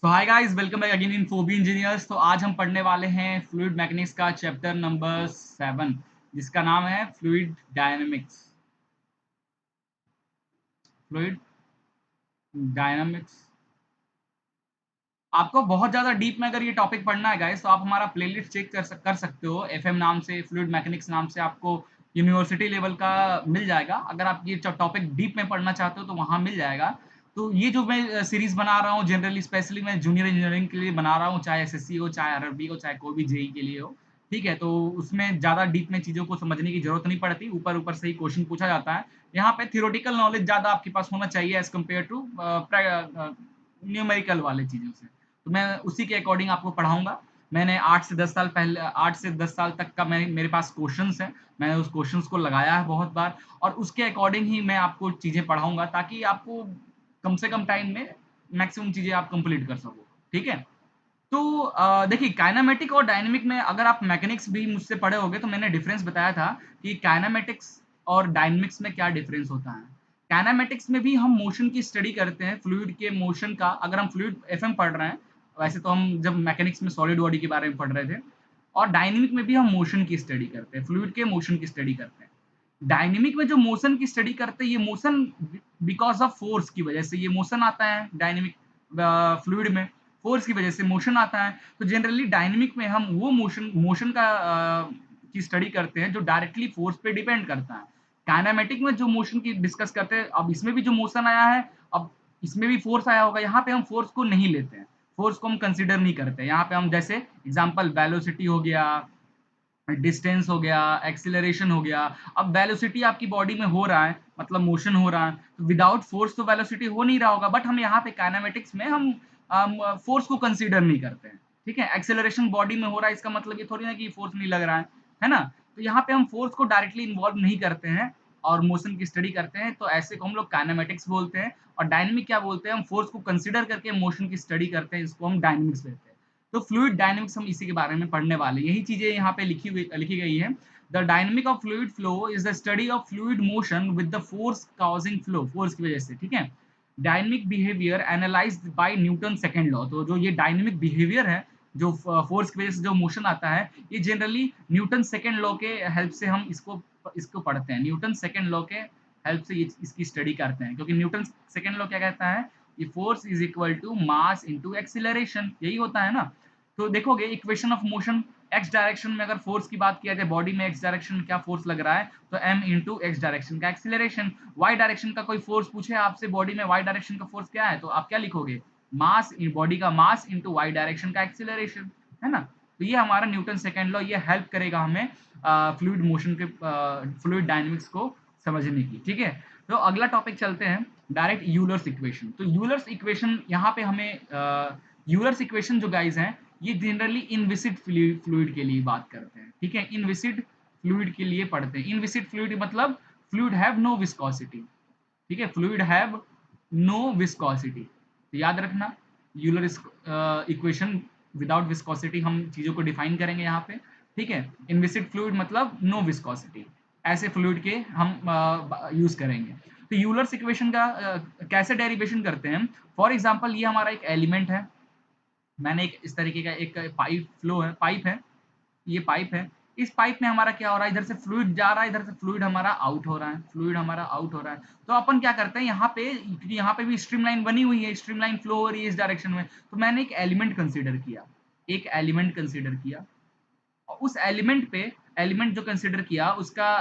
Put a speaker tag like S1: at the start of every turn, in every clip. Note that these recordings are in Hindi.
S1: So hi guys, welcome back again in Phoebe engineers. तो आज हम पढ़ने वाले हैं फ्लूइड मैकेनिक्स का चैप्टर नंबर 7, जिसका नाम है फ्लूइड डायनेमिक्स। Fluid dynamics. आपको बहुत ज़्यादा डीप में अगर ये टॉपिक पढ़ना है गाइस, तो आप हमारा प्लेलिस्ट चेक कर सकते हो। एफएम नाम से, फ्लूइड मैकेनिक्स नाम से आपको यूनिवर्सिटी लेवल का मिल जाएगा। अगर आप ये टॉपिक डीप में पढ़ना चाहते हो तो वहाँ मिल जाएगा। तो ये जो मैं सीरीज़ बना रहा हूँ, जनरली स्पेशली मैं जूनियर इंजीनियरिंग के लिए बना रहा हूँ, चाहे एसएससी हो, चाहे आरआरबी हो, चाहे कोई भी जेईई के लिए हो। ठीक है? तो उसमें ज़्यादा डीप में चीज़ों को समझने की ज़रूरत नहीं पड़ती, ऊपर-ऊपर से ही क्वेश्चन पूछा जाता है। यहाँ पे थ्योरेटिकल नॉलेज ज़्यादा आपके पास होना चाहिए एज़ कम्पेयर टू न्यूमेरिकल वाले चीज़ों से। तो मैं उसी के अकॉर्डिंग आपको पढ़ाऊँगा। मैंने 8 से 10 साल तक का मैं मेरे पास क्वेश्चन्स हैं। मैंने उस क्वेश्चन्स को लगाया है बहुत बार और उसके अकॉर्डिंग ही मैं आपको चीज़ें पढ़ाऊँगा, ताकि आपको कम से कम टाइम में मैक्सिमम चीज़ें आप कंप्लीट कर सको। ठीक है? तो देखिए, काइनेमैटिक और डायनामिक में अगर आप मैकेनिक्स भी मुझसे पढ़े होंगे, तो मैंने डिफरेंस बताया था कि काइनेमैटिक्स और डायनामिक्स में क्या डिफरेंस होता है। काइनेमैटिक्स में भी हम मोशन की स्टडी करते हैं, फ्लूइड के मोशन का। अगर हम फ्लूइड एफएम पढ़ रहे हैं, वैसे तो हम जब मैकेनिक्स में सॉलिड बॉडी के बारे में पढ़ रहे थे, और डायनामिक में भी हम मोशन की स्टडी करते हैं, फ्लूइड के मोशन की स्टडी करते हैं। डायनामिक में जो मोशन की स्टडी करते हैं, ये मोशन बिकॉज़ ऑफ फोर्स की वजह से ये मोशन आता है। डायनामिक फ्लूइड में फोर्स की वजह से मोशन आता है। तो जनरली डायनामिक में हम वो मोशन मोशन का की स्टडी करते हैं जो डायरेक्टली फोर्स पे डिपेंड करता है। काइनेमैटिक में जो मोशन की डिस्कस करते हैं, अब इसमें भी जो मोशन आया है, अब इसमें भी फोर्स आया होगा, यहाँ पे हम फोर्स को नहीं लेते हैं। फोर्स को हम कंसीडर नहीं करते। यहाँ पे हम जैसे एग्जांपल वेलोसिटी हो गया, डिस्टेंस हो गया, एक्सेलरेशन हो गया। अब वेलोसिटी आपकी बॉडी में हो रहा है, मतलब मोशन हो रहा है, तो विदाउट फोर्स तो वेलोसिटी हो नहीं रहा होगा, बट हम यहाँ पे काइनेमैटिक्स में हम फोर्स को कंसीडर नहीं करते हैं। ठीक है? एक्सेलरेशन बॉडी में हो रहा है, इसका मतलब ये थोड़ी ना कि फोर्स नहीं लग रहा है ना? तो यहाँ पे हम फोर्स को डायरेक्टली इन्वॉल्व नहीं करते हैं और मोशन की स्टडी करते हैं, तो ऐसे को हम लोग काइनेमैटिक्स बोलते हैं। और डायनामिक क्या बोलते हैं? हम फोर्स को कंसीडर करके मोशन की स्टडी करते हैं, इसको हम डायनामिक्स कहते हैं। तो फ्लूइड डायनामिक्स हम इसी के बारे में पढ़ने वाले हैं। यही चीज़ें यहाँ पे लिखी गई हैं। The dynamic of fluid flow is the study of fluid motion with the force causing flow, force की वजह से। ठीक है? Dynamic behaviour analysed by Newton second law. तो जो ये डायनामिक बिहेवियर है, जो फोर्स की वजह से जो मोशन आता है, ये जनरली न्यूटन सेकंड लॉ के हेल्प से हम इसको इसको पढ़ते हैं। न्यूटन सेकंड लॉ के हेल्प से ये इसकी स्टडी करते हैं, क्योंकि न्यूटन सेकंड लॉ क्या कहता है? ये force is equal to mass into acceleration, यही होता है ना? तो देखोगे equation of motion, x direction में अगर फोर्स की बात किया जाए, बॉडी में एक्स डायरेक्शन में क्या फोर्स लग रहा है, तो एम इंटू एक्स डायरेक्शन का एक्सीलरेशन। वाई डायरेक्शन का कोई फोर्स पूछे आपसे, बॉडी में वाई डायरेक्शन का फोर्स क्या है, तो आप क्या लिखोगे? मास, बॉडी का मास इंटू वाई डायरेक्शन का एक्सीलरेशन, है ना? तो ये हमारा न्यूटन सेकेंड लॉ, ये हेल्प करेगा हमें फ्लूइड मोशन के फ्लूइड डायनेमिक्स को समझने की। ठीक है? तो अगला टॉपिक चलते हैं, डायरेक्ट यूलर्स इक्वेशन। तो यूलर्स इक्वेशन यहाँ पे हमें यूलर्स इक्वेशन जो गाइस हैं, ये जनरली इनविसिड फ्लूइड के लिए बात करते हैं। ठीक है? इनविसिड फ्लूइड के लिए पढ़ते हैं। इनविसिड फ्लूइड मतलब फ्लूइड हैव नो विस्कोसिटी। ठीक है? Fluid have no viscosity. तो याद रखना, यूलर इक्वेशन विदाउट विस्कोसिटी हम चीज़ों को डिफाइन करेंगे यहाँ पे। ठीक है? इनविसिड फ्लूइड मतलब नो विस्कोसिटी। ऐसे फ्लूइड के हम यूज़ करेंगे। तो यूलर्स इक्वेशन का कैसे डेरिवेशन करते हैं? फॉर एग्जांपल, ये हमारा एक एलिमेंट है। मैंने एक इस तरीके का एक पाइप है, ये पाइप है। इस पाइप में हमारा क्या हो रहा है, इधर से फ्लूइड जा रहा है, इधर से फ्लूइड हमारा आउट हो रहा है, फ्लूइड हमारा आउट हो रहा है। तो अपन क्या करते हैं यहाँ पे, क्योंकि यहाँ पे भी स्ट्रीमलाइन बनी हुई है, स्ट्रीमलाइन फ्लो हो रही है इस डायरेक्शन में, तो मैंने एक एलिमेंट कंसीडर किया, एक एलिमेंट कंसीडर किया। और उस एलिमेंट पे, एलिमेंट जो कंसीडर किया उसका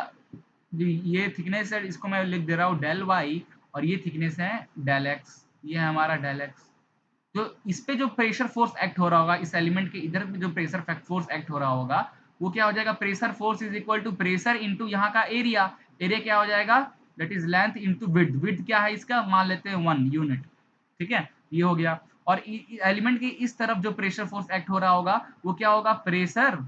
S1: ये थिकनेस है, इसको मैं लिख दे रहा हूँ डेल वाई, और ये थिकनेस है डेल एक्स, ये है हमारा डेल एक्स। जो इस पे जो प्रेशर फोर्स एक्ट हो रहा होगा, इस एलिमेंट के इधर पे जो प्रेशर फोर्स एक्ट हो रहा होगा, वो क्या हो जाएगा? Pressure force is equal to pressure into यहाँ का एरिया। एरिया क्या हो जाएगा? That is length into width. Width क्या है इसका? मान लेते हैं 1 यूनिट। ठीक है? ये हो गया। और एलिमेंट की इस तरफ जो प्रेशर फोर्स एक्ट हो रहा होगा, वो क्या होगा? प्रेशर।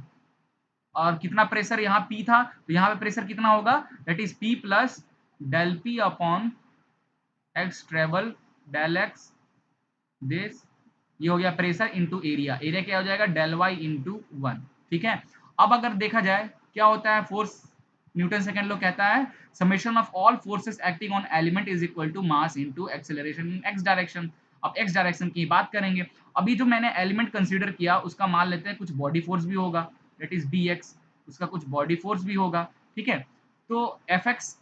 S1: और कितना प्रेशर यहाँ पी था, तो यहाँ पे प्रेशर कितना होगा? That is p plus del P upon x travel del x this. ये हो गया प्रेशर इंटू एरिया। एरिया क्या हो जाएगा? Del y into 1। ठीक है? अब अगर देखा जाए क्या होता है फोर्स, न्यूटन सेकंड लॉ कहता है summation of all forces acting on element is equal to mass into acceleration in x direction. अब एक्स डायरेक्शन की बात करेंगे। अभी जो मैंने एलिमेंट कंसीडर किया उसका मान लेते हैं कुछ बॉडी फोर्स भी होगा, दैट इज bx, उसका कुछ बॉडी फोर्स भी होगा, ठीक है। तो fx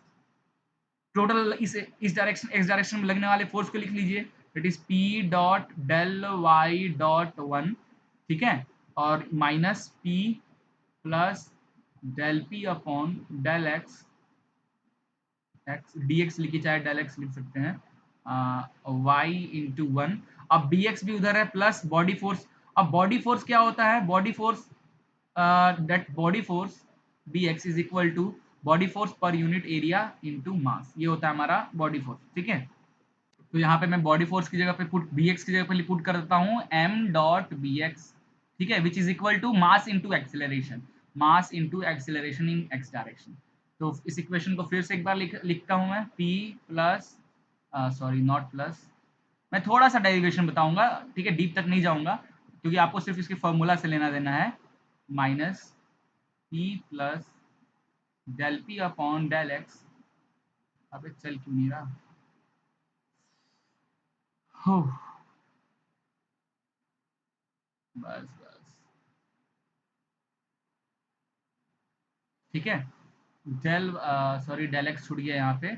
S1: टोटल इस डायरेक्शन एक्स डायरेक्शन में लगने वाले फोर्स को लिख लीजिए, it is p dot del y dot 1, ठीक है, और minus p plus del p upon del x, dx लिखिए चाहे डेल x लिख सकते हैं, y इंटू 1। अब dx भी उधर है प्लस बॉडी फोर्स। अब बॉडी फोर्स क्या होता है, body force that body force dx is equal to body force per unit area into mass, ये होता है हमारा बॉडी फोर्स, ठीक है। तो यहाँ पे मैं बॉडी फोर्स की जगह पे पुट bx की जगह पे पुट कर देता हूँ m डॉट bx, ठीक है, which is equal to mass into acceleration, mass into acceleration in x direction. तो इस इक्वेशन को फिर से एक बार लिखता हूँ मैं, p plus sorry not plus, मैं थोड़ा सा डेरिवेशन बताऊंगा, ठीक है, डीप तक नहीं जाऊंगा क्योंकि आपको सिर्फ इसके फॉर्मूला से लेना देना है, minus p plus del p upon del x। अबे चल क्यों नहीं रहा, हो बस बस, ठीक है। डेल सॉरी डेल एक्स छूट गया यहाँ पे,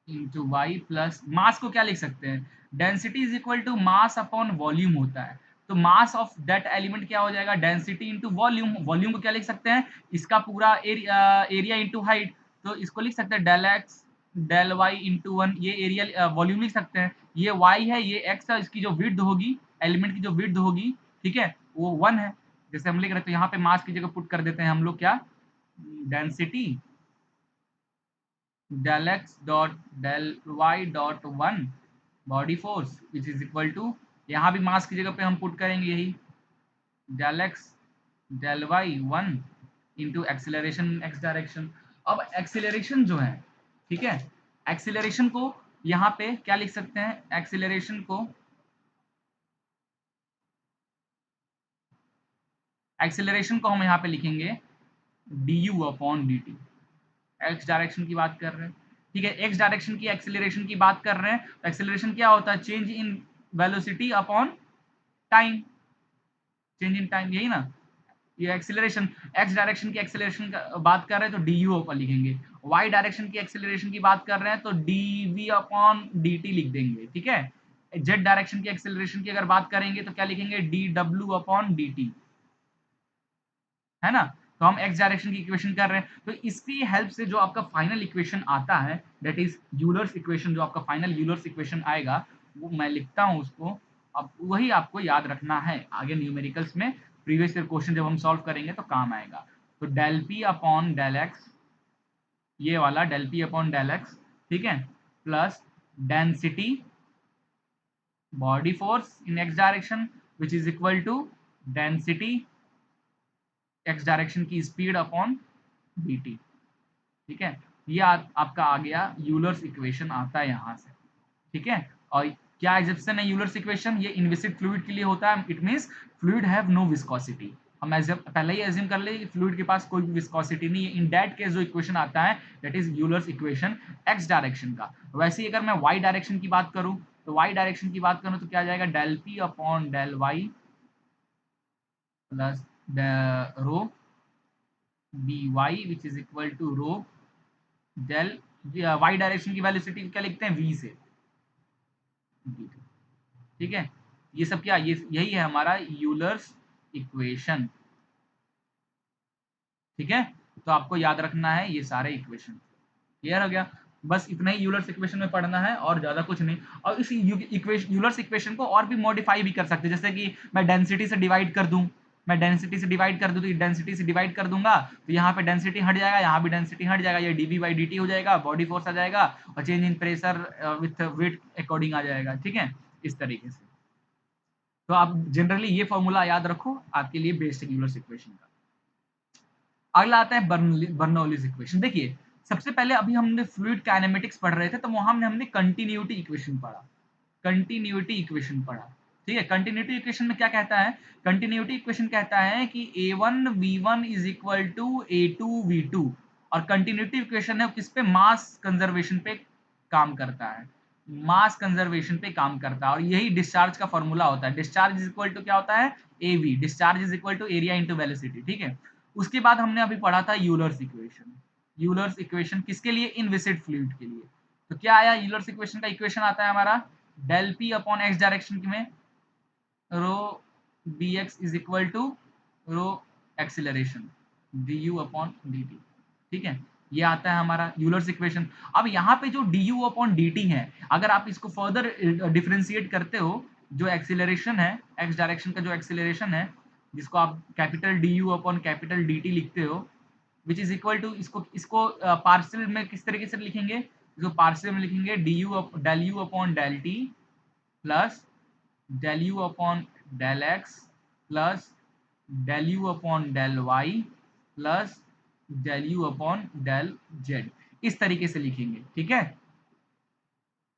S1: इंटू वाई प्लस मास को क्या लिख सकते हैं, density is equal to mass upon volume होता है। तो मास ऑफ दैट एलिमेंट क्या हो जाएगा, डेंसिटी इंटू वॉल्यूम। वॉल्यूम को क्या लिख सकते हैं, इसका पूरा एरिया इंटू हाइट, तो इसको लिख सकते हैं del x del y into 1, ये एरिया वॉल्यूम लिख सकते हैं। ये वाई है, ये एक्स है, इसकी जो विड्थ होगी, एलिमेंट की जो विड्थ होगी, ठीक है, वो 1 है। जैसे हम लिख रहे हैं तो यहाँ पे मास की जगह पुट कर देते हैं हम लोग क्या, density del x dot del y dot 1 body force which is equal to, यहाँ भी मास की जगह पे हम पुट करेंगे यही del x del y 1 into acceleration x direction. अब एक्सिलरेशन जो है, ठीक है, एक्सिलरेशन को यहाँ पे क्या लिख सकते हैं, एक्सिलरेशन को हम यहाँ पे लिखेंगे du upon dt, x direction की बात कर रहे हैं, ठीक है, एक्स डायरेक्शन की एक्सेलरेशन की बात कर रहे हैं, तो एक्सेलरेशन क्या होता है, change in velocity upon time, change in time, यही ना, ये एक्सेलरेशन। एक्स डायरेक्शन की एक्सेलरेशन का बात कर रहे हैं तो डी यू अपन लिखेंगे, वाई डायरेक्शन की एक्सेलरेशन की बात कर रहे हैं तो d v upon D t लिख देंगे, ठीक है। जेड डायरेक्शन की एक्सेलरेशन की अगर बात करेंगे तो क्या लिखेंगे, D W upon D T, है ना। तो हम एक्स डायरेक्शन की इक्वेशन कर रहे हैं, तो इसकी हेल्प से जो आपका फाइनल इक्वेशन आता है, दैट इज यूलर्स इक्वेशन, जो आपका फाइनल यूलर्स इक्वेशन आएगा वो मैं लिखता हूं उसको, अब वही आपको याद रखना है आगे न्यूमेरिकल्स में, प्रीवियस ईयर क्वेश्चन जब हम सॉल्व करेंगे तो काम आएगा। तो del P upon del x, ये वाला del P upon del x, ठीक है, plus density body force in x direction which is equal to density x direction की स्पीड अपॉन dt, ठीक है। ये आपका आ गया यूलर्स इक्वेशन आता है यहाँ से, ठीक है। और क्या एग्जेप्शन है यूलर्स इक्वेशन, ये इनविसिड फ्लूइड के लिए होता है, it means fluid have no viscosity. हम पहले ही एज्यूम कर ले फ्लूइड के पास कोई भी विस्कोसिटी नहीं है, इन दैट केस जो इक्वेशन आता है that is Euler's equation x direction का। वैसे ही अगर मैं वाई डायरेक्शन की बात करूं, तो वाई डायरेक्शन की बात करूं तो क्या आ जाएगा, del P upon del y plus rho by which is equal to rho del y direction की वेलोसिटी क्या लिखते हैं, v से, ठीक है। ये सब क्या, ये यही है हमारा यूलर्स इक्वेशन, ठीक है। तो आपको याद रखना है ये सारे इक्वेशन, क्लियर हो गया। बस इतना ही यूलर्स इक्वेशन में पढ़ना है और ज्यादा कुछ नहीं। और इस यूलर्स इक्वेशन को और भी मॉडिफाई भी कर सकते हैं, जैसे कि मैं डेंसिटी से डिवाइड कर दूं, मैं डेंसिटी से डिवाइड कर दूं तो डेंसिटी से डिवाइड कर दूंगा तो यहाँ पे डेंसिटी हट जाएगा, यहाँ भी डेंसिटी हट जाएगा, ये डीवी बाई डी हो जाएगा, बॉडी फोर्स आ जाएगा, और change in pressure with weight according आ जाएगा, ठीक है, इस तरीके से। तो आप जनरली ये फॉर्मूला याद रखो आपके लिए बेसिक यूलर्स इक्वेशन का। अगला आता है बर्नौलीज इक्वेशन। देखिए सबसे पहले अभी हमने फ्लूइड काइनेमेटिक्स पढ़ रहे थे तो वहां हमने कंटिन्यूटी इक्वेशन पढ़ा, कंटिन्यूटी इक्वेशन पढ़ा, ठीक है। कंटिन्यूटी इक्वेशन में क्या कहता है, कंटिन्यूटी इक्वेशन कहता है कि a1 v1 is equal to a2 v2, और कंटिन्यूटी इक्वेशन है किस पे, मास कंजर्वेशन पे काम करता है। मास कंजर्वेशन पे काम करता है और यही डिस्चार्ज का फॉर्मूला होता है। डिस्चार्ज इज इक्वल टू क्या होता है, AV, discharge is equal to area into velocity, ठीक है। उसके बाद हमने अभी पढ़ा था यूलर्स इक्वेशन। यूलर्स इक्वेशन किसके लिए, इनविसिड फ्लूइड के लिए। तो क्या आया यूलर्स इक्वेशन का, इक्वेशन आता है हमारा del P upon X direction में rho D X is equal to rho acceleration D U upon D T, ठीक है। ये आता है हमारा यूलर्स इक्वेशन। अब यहाँ पे जो D U upon D T है, अगर आप इसको फर्दर डिफ्रेंशिएट करते हो, जो एक्सिलरेशन है, एक्स डायरेक्शन का जो एक्सिलरेशन है, जिसको आप capital D U upon capital D T लिखते हो, विच इज इक्वल टू, इसको इसको पार्शियल में किस तरीके से लिखेंगे, इसको पार्शियल में लिखेंगे d u del u upon del t plus del u upon del x plus del u upon del y plus del u upon del z, इस तरीके से लिखेंगे, ठीक है।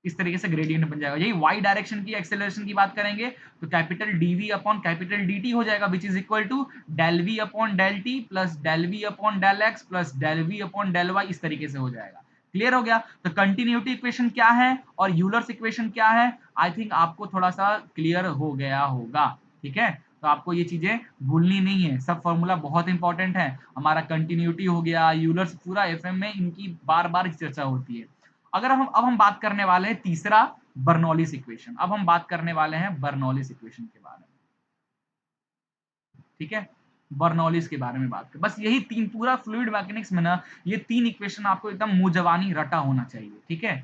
S1: इस तरीके से ग्रेडियंट बन जाएगा। यही y डायरेक्शन की एक्सेलरेशन की बात करेंगे तो capital dv upon capital dt हो जाएगा, which is equal to del v upon del t plus del v upon del x plus del v upon del y, इस तरीके से हो जाएगा। क्लियर हो गया। तो कंटिन्यूटी इक्वेशन क्या है और यूलर्स इक्वेशन क्या है, आई थिंक आपको थोड़ा सा क्लियर हो गया होगा, ठीक है। तो आपको ये चीजें भूलनी नहीं है, सब फॉर्मूला बहुत इंपॉर्टेंट है। हमारा कंटिन्यूटी हो गया, यूलर्स, पूरा एफएम में इनकी बार बार चर्चा होती है। अगर हम बात करने वाले हैं तीसरा, बर्नौलीज इक्वेशन। अब हम बात करने वाले हैं बर्नौलीज इक्वेशन के बारे में, ठीक है। बर्नौलीज के बारे में बात कर, बस यही तीन, पूरा फ्लूइड मैकेनिक्स में ना ये तीन इक्वेशन आपको एकदम मुंह जबानी रटा होना चाहिए, ठीक है।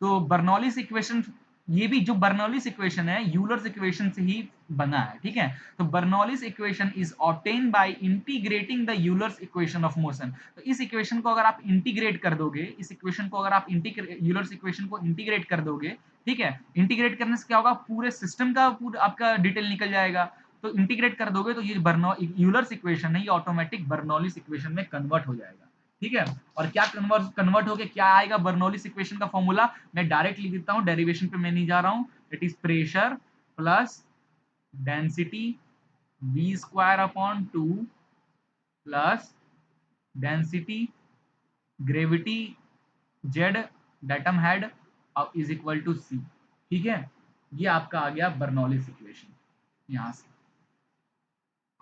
S1: तो बर्नौलीज इक्वेशन, ये भी जो बर्नौलीज इक्वेशन है यूलर्स इक्वेशन से ही बना है, ठीक है। तो Bernoulli's equation is obtain by integrating the Euler's equation of motion. तो इस इक्वेशन को अगर आप इंटीग्रेट कर दोगे, इस इक्वेशन को अगर आप यूलर्स इक्वेशन को इंटीग्रेट कर दोगे, ठीक है। इंटीग्रेट करने से क्या होगा, पूरे सिस्टम का पूरा आपका डिटेल निकल जाएगा। तो इंटीग्रेट कर दोगे तो ये यूलर्स इक्वेशन है, ये ऑटोमेटिक बर्नौलीज इक्वेशन में कन्वर्ट हो जाएगा, ठीक है। और क्या कन्वर्ट होके क्या आएगा बर्नौलीज इक्वेशन का फॉर्मूला, मैं डायरेक्ट लिख देता हूं, डेरिवेशन पे मैं नहीं जा रहा हूं। It is pressure plus density v square upon 2 plus density gravity z datum head is equal to c, ठीक है। ये आपका आ गया बर्नौलीज इक्वेशन। यहां से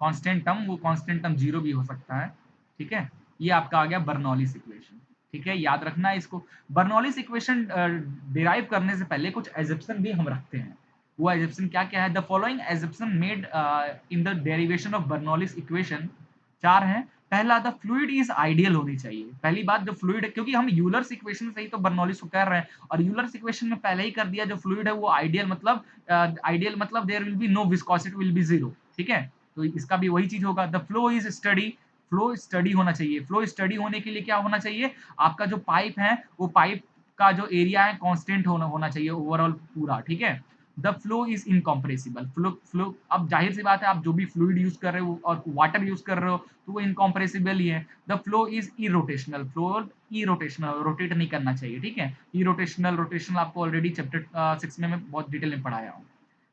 S1: कांस्टेंट टर्म, वो कांस्टेंट टर्म जीरो भी हो सकता है, ठीक है। ये आपका आ गया बर्नौलीज इक्वेशन, ठीक है। याद रखना है इसको। बर्नौलीज इक्वेशन डिराइव करने से पहले कुछ एजम्पशन भी हम रखते हैं। वो एजम्पशन क्या क्या है, the following assumption made in the derivation of Bernoulli's equation, चार हैं। पहला, द फ्लूइड इज आइडियल होनी चाहिए। पहली बात, जो फ्लूइड है, क्योंकि हम यूलर्स इक्वेशन से ही तो बर्नौलीज को कर रहे हैं, और यूलर्स इक्वेशन में पहले ही कर दिया जो फ्लूइड है वो आइडियल मतलब there will be no viscosity, will be zero, ठीक है। तो इसका भी वही चीज होगा। The flow is steady, flow steady होना चाहिए। फ्लो स्टडी होने के लिए क्या होना चाहिए, आपका जो पाइप है वो पाइप का जो एरिया है कांस्टेंट होना चाहिए ओवरऑल पूरा, ठीक है। The flow is incompressible, flow अब जाहिर सी बात है, आप जो भी फ्लूइड यूज कर रहे हो और वाटर यूज कर रहे हो तो वो इनकॉम्प्रेसिबल ही है। The flow is irrotational, flow irrotational, rotate नहीं करना चाहिए, ठीक है। इरोटेशनल, रोटेशनल आपको ऑलरेडी चैप्टर 6 में मैं बहुत डिटेल में पढ़ाया हूँ।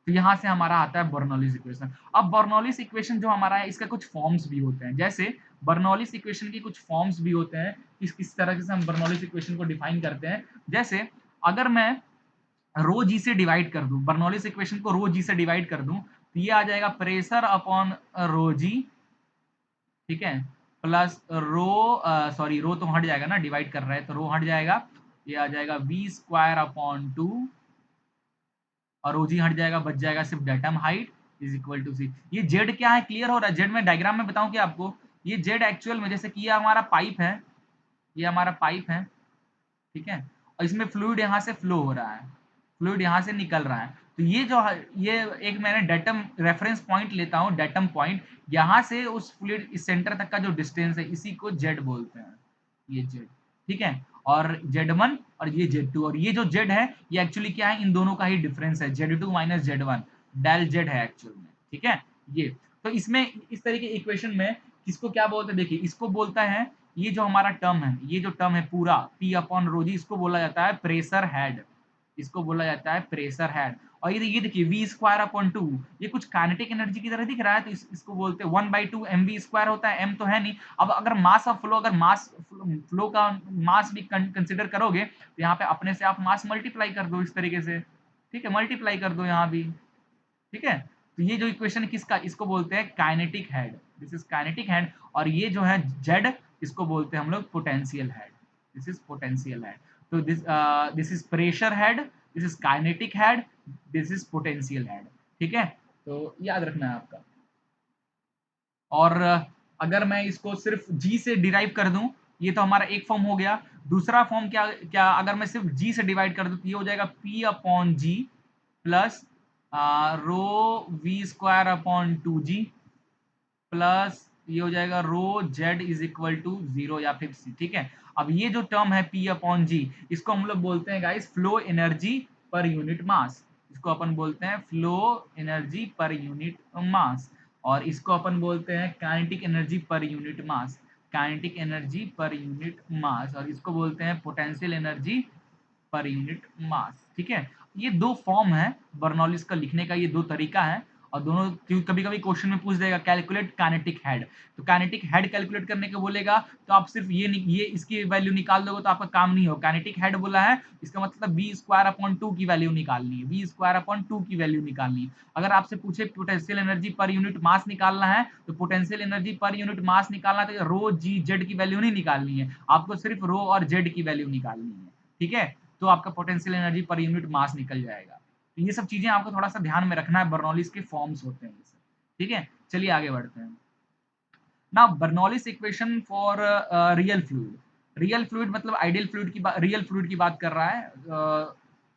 S1: तो यहाँ से हमारा आता है बर्नौलीज इक्वेशन। अब बर्नौलीज इक्वेशन जो हमारा है, इसका कुछ फॉर्म्स भी होते हैं। जैसे बर्नौलीज इक्वेशन के कुछ फॉर्म्स भी होते हैं, किस तरह से हम बर्नौलीज इक्वेशन को डिफाइन करते हैं। जैसे अगर मैं रो जी से डिवाइड कर दूं, बर्नौलीज इक्वेशन को रो जी से डिवाइड कर दूं, तो ये आ जाएगा प्रेशर अपॉन रो जी, ठीक है, प्लस रो, सॉरी रो तो हट जाएगा ना, डिवाइड कर रहा है तो रो हट जाएगा। ये आ जाएगा वी स्क्वायर अपॉन 2 और ओजी हट जाएगा, बच जाएगा सिर्फ datum height is equal to C. ये जेड क्या है, क्लियर हो रहा है। जेड में डायग्राम में बताऊं क्या आपको, ये जेड एक्चुअल में, जैसे कि ये हमारा पाइप है, ये हमारा पाइप है, ठीक है। और इसमें फ्लूइड यहाँ से फ्लो हो रहा है, फ्लूइड यहाँ से निकल रहा है। तो ये जो ये एक मैंने डेटम रेफरेंस पॉइंट लेता हूँ, डेटम पॉइंट, यहाँ से उस फ्लूइड इस सेंटर तक का जो डिस्टेंस है, इसी को जेड बोलते हैं, ये जेड, ठीक है। और Z1 और ये Z2, और ये जो Z है ये एक्चुअली क्या है, इन दोनों का ही डिफरेंस है, Z2 minus Z1, del Z है एक्चुअल में, ठीक है। ये तो इसमें इस तरह के इक्वेशन में किसको क्या बोलते हैं, देखिए इसको बोलता है, ये जो हमारा टर्म है, ये जो टर्म है पूरा P अपॉन रो जी, इसको बोला जाता है प्रेशर हेड, इसको बोला जाता है प्रेशर हेड। और ये देखिए v²/2 ये कुछ काइनेटिक एनर्जी की तरह दिख रहा है, तो इसको बोलते हैं 1/2 mv² होता है, m तो है नहीं। अब अगर मास ऑफ फ्लो, अगर मास फ्लो का मास भी कंसीडर करोगे, तो यहाँ पे अपने से आप मास मल्टीप्लाई कर दो इस तरीके से, ठीक है, मल्टीप्लाई कर दो यहाँ भी, ठीक है। तो ये जो इक्वेशन है किसका, इसको बोलते हैं kinetic head, this is kinetic head. और ये जो है जेड, इसको बोलते हैं हम लोग potential head, this is potential head. तो this is pressure head, this is kinetic head, this is potential head, ठीक है। तो याद रखना है आपका। और अगर मैं इसको सिर्फ जी से डिराइव कर दूं, ये तो हमारा एक फॉर्म हो गया। दूसरा फॉर्म क्या क्या, अगर मैं सिर्फ जी से डिवाइड कर दूं, तो ये हो जाएगा p/g प्लस रो v²/2g प्लस ये हो जाएगा रो जेड इज इक्वल टू 0 या फिर सी, ठीक है। अब ये जो टर्म है p/g, इसको हम लोग बोलते हैं guys flow energy per unit mass, इसको अपन बोलते हैं flow energy per unit mass. और इसको अपन बोलते हैं kinetic energy per unit mass, kinetic energy per unit mass. और इसको बोलते हैं potential energy per unit mass, ठीक है। ये दो फॉर्म है बर्नौलिस का लिखने का, ये दो तरीका है। और दोनों, क्योंकि कभी कभी क्वेश्चन में पूछ देगा कैलकुलेट काइनेटिक हेड, तो काइनेटिक हेड कैलकुलेट करने को बोलेगा, तो आप सिर्फ ये इसकी वैल्यू निकाल दोगे तो आपका काम नहीं हो। काइनेटिक हेड बोला है, इसका मतलब v²/2 की वैल्यू निकालनी है, v²/2 की वैल्यू निकालनी है। अगर आपसे पूछे potential energy per unit mass निकालना है, तो potential energy per unit mass निकालना है, तो रो जी जेड की वैल्यू नहीं निकालनी है, आपको सिर्फ रो और जेड की वैल्यू निकालनी है, ठीक है। तो आपका potential energy per unit mass निकल जाएगा। तो ये सब चीजें आपको थोड़ा सा ध्यान में रखना है, बर्नौलिस के फॉर्म्स होते हैं ये सब, ठीक है। चलिए आगे बढ़ते हैं। Now Bernoulli's equation for real fluid, real fluid मतलब आइडियल फ्लूइड की बात, रियल फ्लूइड की बात कर रहा है।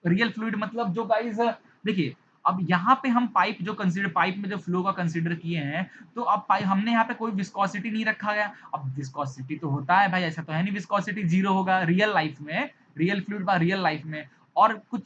S1: रियल फ्लूइड मतलब जो गाइस, देखिए अब यहाँ पे हम पाइप जो कंसीडर, पाइप में जो फ्लो का कंसीडर किए हैं, तो अब पाइप हमने यहाँ पे कोई विस्कोसिटी नहीं रखा गया। अब विस्कोसिटी तो होता है भाई, ऐसा तो है नहीं विस्कोसिटी जीरो होगा रियल लाइफ में, रियल फ्लूइड बा रियल लाइफ में। और कुछ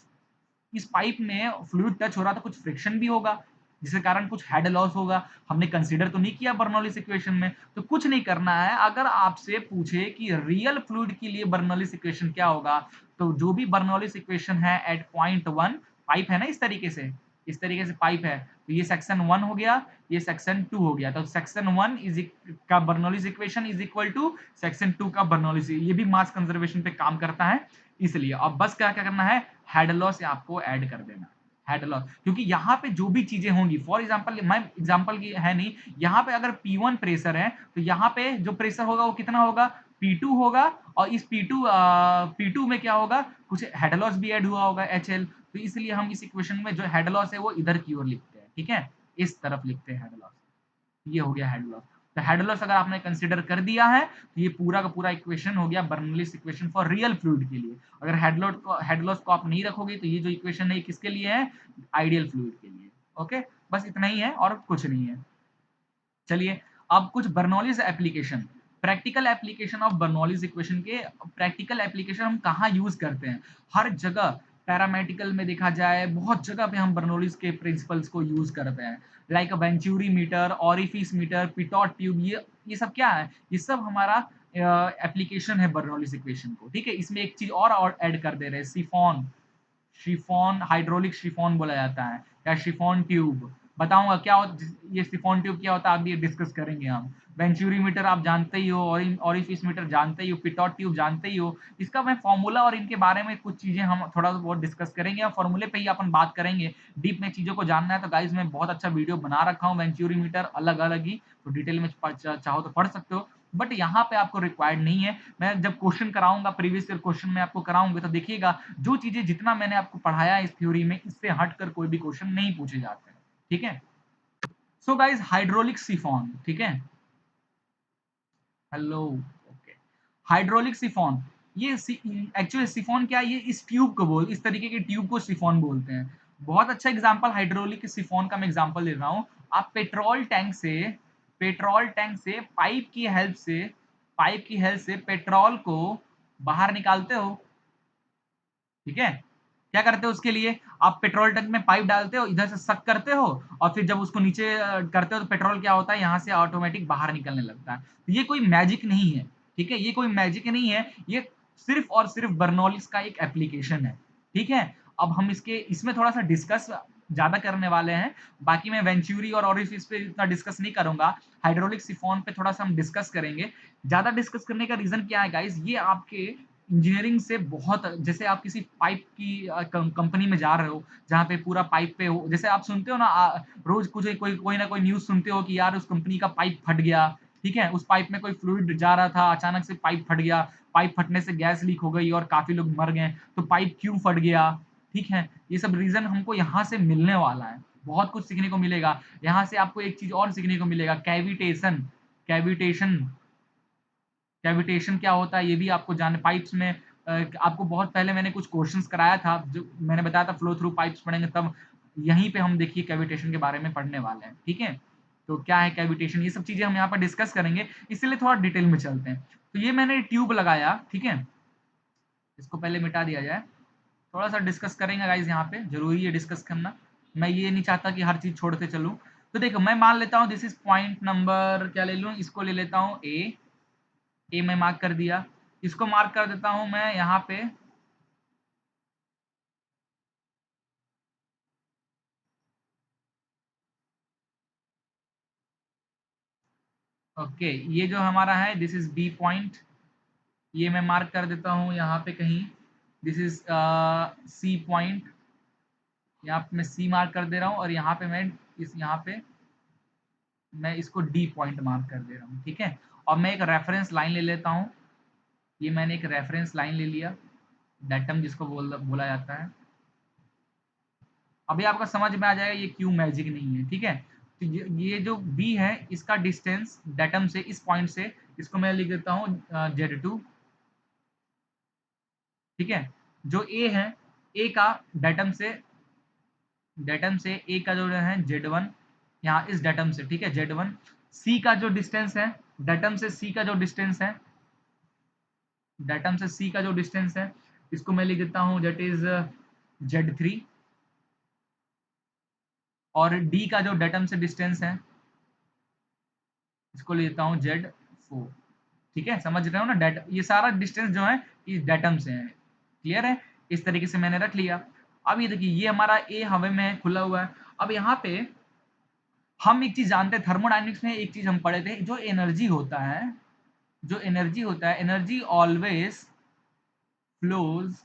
S1: इस पाइप में फ्लूइड टच हो रहा, तो कुछ फ्रिक्शन भी होगा, जिसके कारण कुछ हेड लॉस होगा। हमने कंसीडर तो नहीं किया बर्नौलिस इक्वेशन में, तो कुछ नहीं करना है। अगर आपसे पूछे कि रियल फ्लूइड के लिए बर्नौलिस इक्वेशन क्या होगा, तो जो भी बर्नौलिस इक्वेशन है एट पॉइंट 1, पाइप है ना इस तरीके से, इस तरीके से पाइप है, तो ये सेक्शन 1 हो गया, ये सेक्शन 2 हो गया। तो सेक्शन 1 का Bernoulli's equation is equal to section 2 का बर्नौलिस, ये भी मास कंजर्वेशन पे काम करता है। इसलिए अब बस क्या क्या करना है, हेड लॉस आपको ऐड कर देना, हेड लॉस। क्योंकि यहाँ पे जो भी चीजें होंगी, फॉर एग्जांपल मैं एग्जांपल की है नहीं, यहाँ पे अगर P1 प्रेशर है, तो यहाँ पे जो प्रेशर होगा वो कितना होगा, P2 होगा। और इस P2 में क्या होगा, कुछ हेड लॉस भी ऐड हुआ होगा HL। तो इसलिए हम इस इक्वेशन में जो हेड लॉस है वो इधर की ओर लिखते हैं, ठीक है, इस तरफ लिखते हैं हेड लॉस। ये हो गया हेड लॉस। तो हेड लॉस अगर आपने कंसीडर कर दिया है, तो ये पूरा का पूरा इक्वेशन हो गया Bernoulli's equation for real fluid के लिए। अगर हेड लॉस को आप नहीं रखोगे, तो ये जो इक्वेशन है किसके लिए है, आइडियल फ्लूइड के लिए। ओके, बस इतना ही है और कुछ नहीं है। चलिए अब कुछ Bernoulli's application, practical application of Bernoulli's equation के। प्रैक्टिकल एप्लीकेशन हम कहाँ यूज करते हैं, हर जगह। पैरामेडिकल में देखा जाए, बहुत जगह पे हम बर्नौलिस के प्रिंसिपल्स को यूज करते हैं, like venturi meter, orifice meter, pitot tube, ये सब क्या है, ये सब हमारा एप्लीकेशन है बर्नौलिस इक्वेशन को, ठीक है। इसमें एक चीज और ऐड कर दे रहे हैं, सिफॉन, शिफॉन, हाइड्रोलिक शिफॉन बोला जाता है, या शिफॉन ट्यूब। बताऊंगा क्या होता, ये शिफॉन ट्यूब क्या होता है, अभी डिस्कस करेंगे हम। वेंचुरी मीटर आप जानते ही हो, ऑरिफिस मीटर जानते ही हो, पिटॉट ट्यूब जानते ही हो। इसका मैं फॉर्मूला और इनके बारे में कुछ चीजें हम थोड़ा बहुत डिस्कस करेंगे, और फॉर्मूले पे ही अपन बात करेंगे। डीप में चीजों को जानना है तो गाइज मैं बहुत अच्छा वीडियो बना रखा हूँ वेंचुरी मीटर अलग अलग ही, तो डिटेल में चाहो तो पढ़ सकते हो, बट यहाँ पे आपको रिक्वायर्ड नहीं है। मैं जब क्वेश्चन कराऊंगा, प्रीवियस ईयर क्वेश्चन में आपको कराऊंगा, तो देखिएगा जो चीजें जितना मैंने आपको पढ़ाया इस थ्योरी में, इससे हटकर कोई भी क्वेश्चन नहीं पूछे जाते हैं, ठीक है। सो गाइज हाइड्रोलिक सिफॉन, ठीक है, हेलो, ओके, हाइड्रोलिक सिफॉन, ये एक्चुअली सिफॉन क्या है, ये इस ट्यूब को इस तरीके के ट्यूब को सिफॉन बोलते हैं। बहुत अच्छा एग्जांपल हाइड्रोलिक सिफॉन का मैं एग्जांपल दे रहा हूँ। आप पेट्रोल टैंक से पाइप की हेल्प से पेट्रोल को बाहर निकालते हो, ठीक है। क्या करते हो उसके लिए, आप पेट्रोल टैंक में पाइप डालते हो, इधर से सक करते हो, और फिर जब उसको नीचे करते हो, तो पेट्रोल क्या होता है, यहाँ से ऑटोमेटिक बाहर निकलने लगता है। तो ये कोई मैजिक नहीं है, ठीक है, ये कोई मैजिक नहीं है, ये सिर्फ और सिर्फ बर्नौलिस का एक एप्लीकेशन है, ठीक है। अब हम इसमें थोड़ा सा डिस्कस ज्यादा करने वाले हैं, बाकी मैं वेंचुरी और ओरिफिस पे इतना डिस्कस नहीं करूंगा। हाइड्रोलिक सिफॉन पे थोड़ा सा हम डिस्कस करेंगे। ज्यादा डिस्कस करने का रीजन क्या है गाइस, ये आपके इंजीनियरिंग से बहुत, जैसे आप किसी पाइप की कंपनी में जा रहे हो जहाँ पे पूरा पाइप पे हो, जैसे आप सुनते हो ना रोज कुछ कोई ना कोई न्यूज सुनते हो कि यार उस कंपनी का पाइप फट गया, ठीक है, उस पाइप में कोई फ्लूइड जा रहा था, अचानक से पाइप फट गया, पाइप फटने से गैस लीक हो गई और काफी लोग मर गए, तो पाइप क्यों फट गया, ठीक है, ये सब रीजन हमको यहाँ से मिलने वाला है। बहुत कुछ सीखने को मिलेगा यहाँ से। आपको एक चीज और सीखने को मिलेगा, कैविटेशन। कैविटेशन कैविटेशन क्या होता है ये भी आपको जान, पाइप्स में आपको बहुत पहले मैंने कुछ क्वेश्चंस कराया था, जो मैंने बताया था फ्लो थ्रू पाइप्स पढ़ेंगे तब, यहीं पे हम देखिए कैविटेशन के बारे में पढ़ने वाले हैं, ठीक है। तो क्या है कैविटेशन, ये सब चीजें हम यहाँ पर डिस्कस करेंगे, इसलिए थोड़ा डिटेल में चलते हैं। तो ये मैंने ट्यूब लगाया, ठीक है, इसको पहले मिटा दिया जाए, थोड़ा सा डिस्कस करेंगे गाइज, यहाँ पे जरूरी है डिस्कस करना, मैं ये नहीं चाहता कि हर चीज छोड़ के चलूं। तो देखो मैं मान लेता हूँ दिस इज पॉइंट नंबर, क्या ले लूं, इसको ले लेता हूँ ए मैं मार्क कर दिया, इसको मार्क कर देता हूं मैं यहाँ पे, ओके, ये जो हमारा है दिस इज बी पॉइंट, ये मैं मार्क कर देता हूँ यहाँ पे कहीं, दिस इज सी पॉइंट, यहाँ पे मैं सी मार्क कर दे रहा हूँ, और यहाँ पे मैं यहाँ पे मैं इसको डी पॉइंट मार्क कर दे रहा हूँ, ठीक है। और मैं एक रेफरेंस लाइन ले लेता हूँ, ये मैंने एक रेफरेंस लाइन ले लिया, डेटम जिसको बोला जाता है। अभी आपका समझ में आ जाएगा ये क्यों मैजिक नहीं है, ठीक है। तो ये जो बी है इसका डिस्टेंस डेटम से, इस पॉइंट से, इसको मैं लिख देता हूँ Z2, ठीक है। जो ए है, ए का डेटम से ए का जो है Z1, यहाँ इस डेटम से, ठीक है, Z1। सी का जो डिस्टेंस है, डेटम से सी का जो डिस्टेंस है, डेटम से सी का जो डिस्टेंस है, इसको मैं लिख देता हूँ दैट इज Z3। और डी का जो डेटम से डिस्टेंस है, इसको लेता हूँ Z4, ठीक है, समझ रहे हो ना, डेट ये सारा डिस्टेंस जो है ये डेटम से है, क्लियर है। इस तरीके से मैंने रख लिया। अब ये देखिए ये हमारा ए हवा में है, खुला हुआ है। अब यहाँ पे हम एक चीज जानते हैं, थर्मोडायनेमिक्स में एक चीज हम पढ़े थे, जो एनर्जी होता है, जो एनर्जी होता है, energy always flows